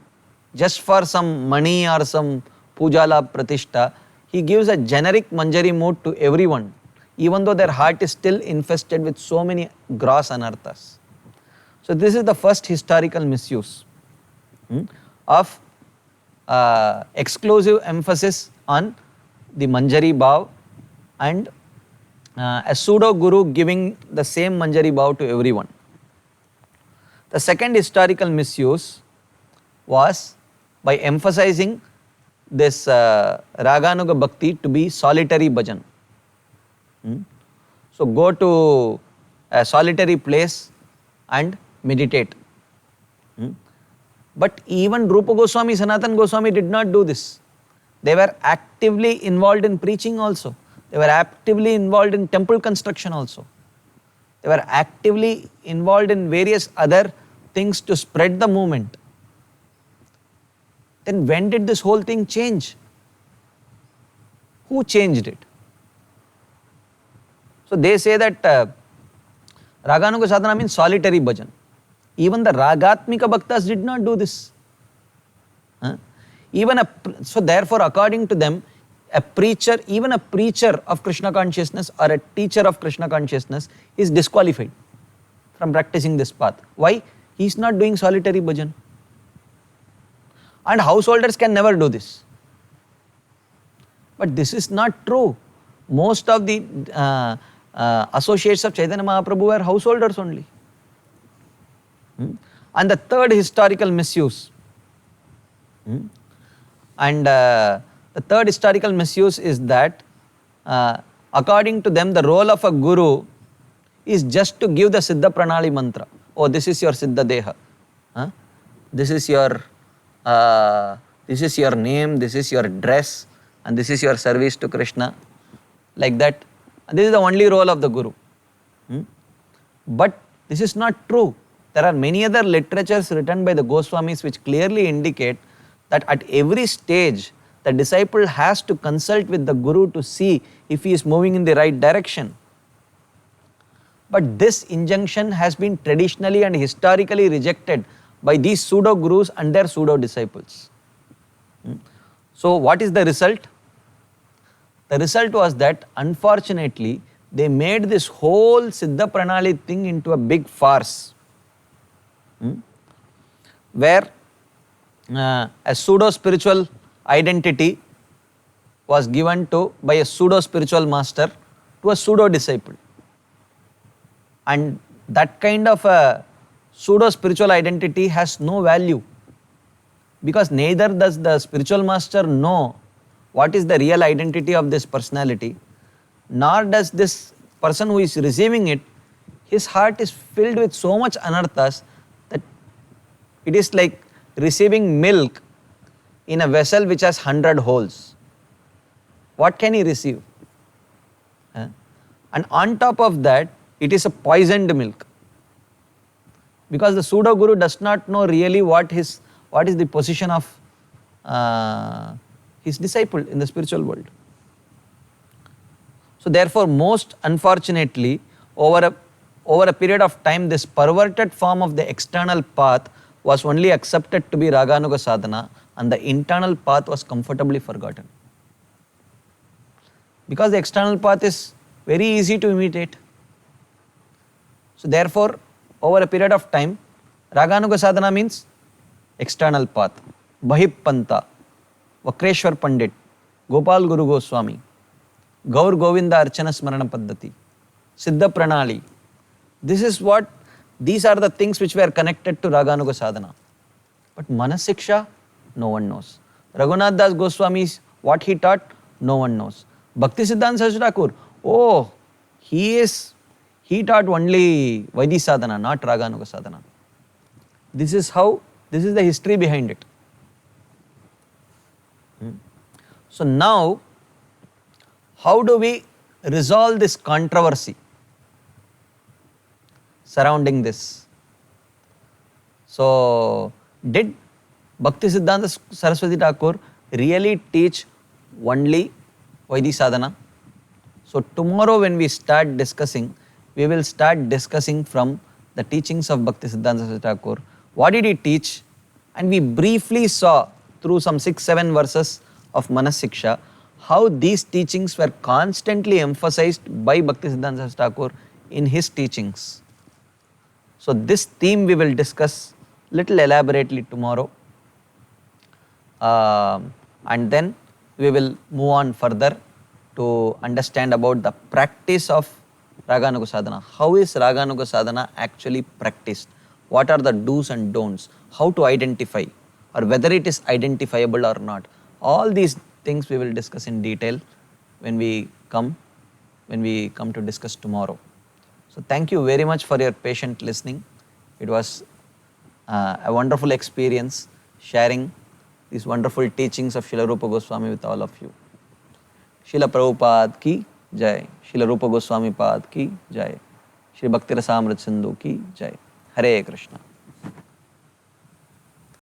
just for some money or some pujala pratishta, he gives a generic Manjari mood to everyone, even though their heart is still infested with so many gross anarthas. So this is the first historical misuse of exclusive emphasis on the Manjari Bhav and a pseudo Guru giving the same Manjari Bhav to everyone. The second historical misuse was by emphasizing this Raganuga Bhakti to be solitary bhajan. So go to a solitary place and meditate. But even Rupa Goswami, Sanatana Goswami did not do this. They were actively involved in preaching also. They were actively involved in temple construction also. They were actively involved in various other things to spread the movement. Then when did this whole thing change? Who changed it? So they say that Raganuga Sadhana means solitary bhajan. Even the Ragatmika Bhaktas did not do this. So therefore, according to them, a preacher, even a preacher of Krishna consciousness or a teacher of Krishna consciousness is disqualified from practicing this path. Why? He is not doing solitary bhajan. And householders can never do this. But this is not true. Most of the associates of Chaitanya Mahaprabhu were householders only. And the third historical misuse, the third historical misuse is that according to them, the role of a guru is just to give the Siddha Pranali mantra. Oh, this is your Siddha Deha. This is your name, this is your dress, and this is your service to Krishna. Like that. This is the only role of the guru. But this is not true. There are many other literatures written by the Goswamis which clearly indicate that at every stage, the disciple has to consult with the guru to see if he is moving in the right direction. But this injunction has been traditionally and historically rejected by these pseudo gurus and their pseudo disciples. So what is the result? The result was that unfortunately they made this whole Siddha Pranali thing into a big farce, where a pseudo spiritual identity was given by a pseudo spiritual master to a pseudo disciple. And that kind of a pseudo spiritual identity has no value, because neither does the spiritual master know what is the real identity of this personality, nor does this person who is receiving it, his heart is filled with so much anarthas that it is like receiving milk in a vessel which has 100 holes. What can he receive? And on top of that, it is a poisoned milk, because the pseudo guru does not know really what is the position of his disciple in the spiritual world. So therefore, most unfortunately, over a period of time, this perverted form of the external path was only accepted to be Raganuga Sadhana, and the internal path was comfortably forgotten. Because the external path is very easy to imitate. So therefore, over a period of time, Raganuga sadhana means external path. Bahip Panta, Vakreshwar Pandit, Gopal Guru Goswami, Gaur Govinda Archana Smarana Paddhati, Siddha Pranali. These are the things which were connected to Raganuga sadhana. But Manasiksha, no one knows. Raghunath Das Goswami's, what he taught, no one knows. Bhakti Siddhanta Saraswati Thakur, oh, he taught only Vaidhi sadhana, not Raganuga sadhana. This is the history behind it. So now, how do we resolve this controversy surrounding this? So, did Bhakti Siddhanta Saraswati Thakur really teach only Vaidhi sadhana? So tomorrow when we start discussing, we will start discussing from the teachings of Bhakti Siddhanta Saraswati Thakur. What did he teach? And we briefly saw through some 6-7 verses of Manasiksha how these teachings were constantly emphasized by Bhakti Siddhanta Saraswati Thakur in his teachings. So this theme we will discuss little elaborately tomorrow. And then we will move on further to understand about the practice of Raganuga sadhana. How is Raganuga sadhana actually practiced? What are the do's and don'ts? How to identify, or whether it is identifiable or not. All these things we will discuss in detail when we come to discuss tomorrow. So thank you very much for your patient listening. It was a wonderful experience sharing these wonderful teachings of Srila Rupa Goswami with all of you. Srila Prabhupada ki jai, Srila Rupa Goswami Pad ki jai, Shri Bhakti Rasamrita Sindhu ki jai. Hare Krishna.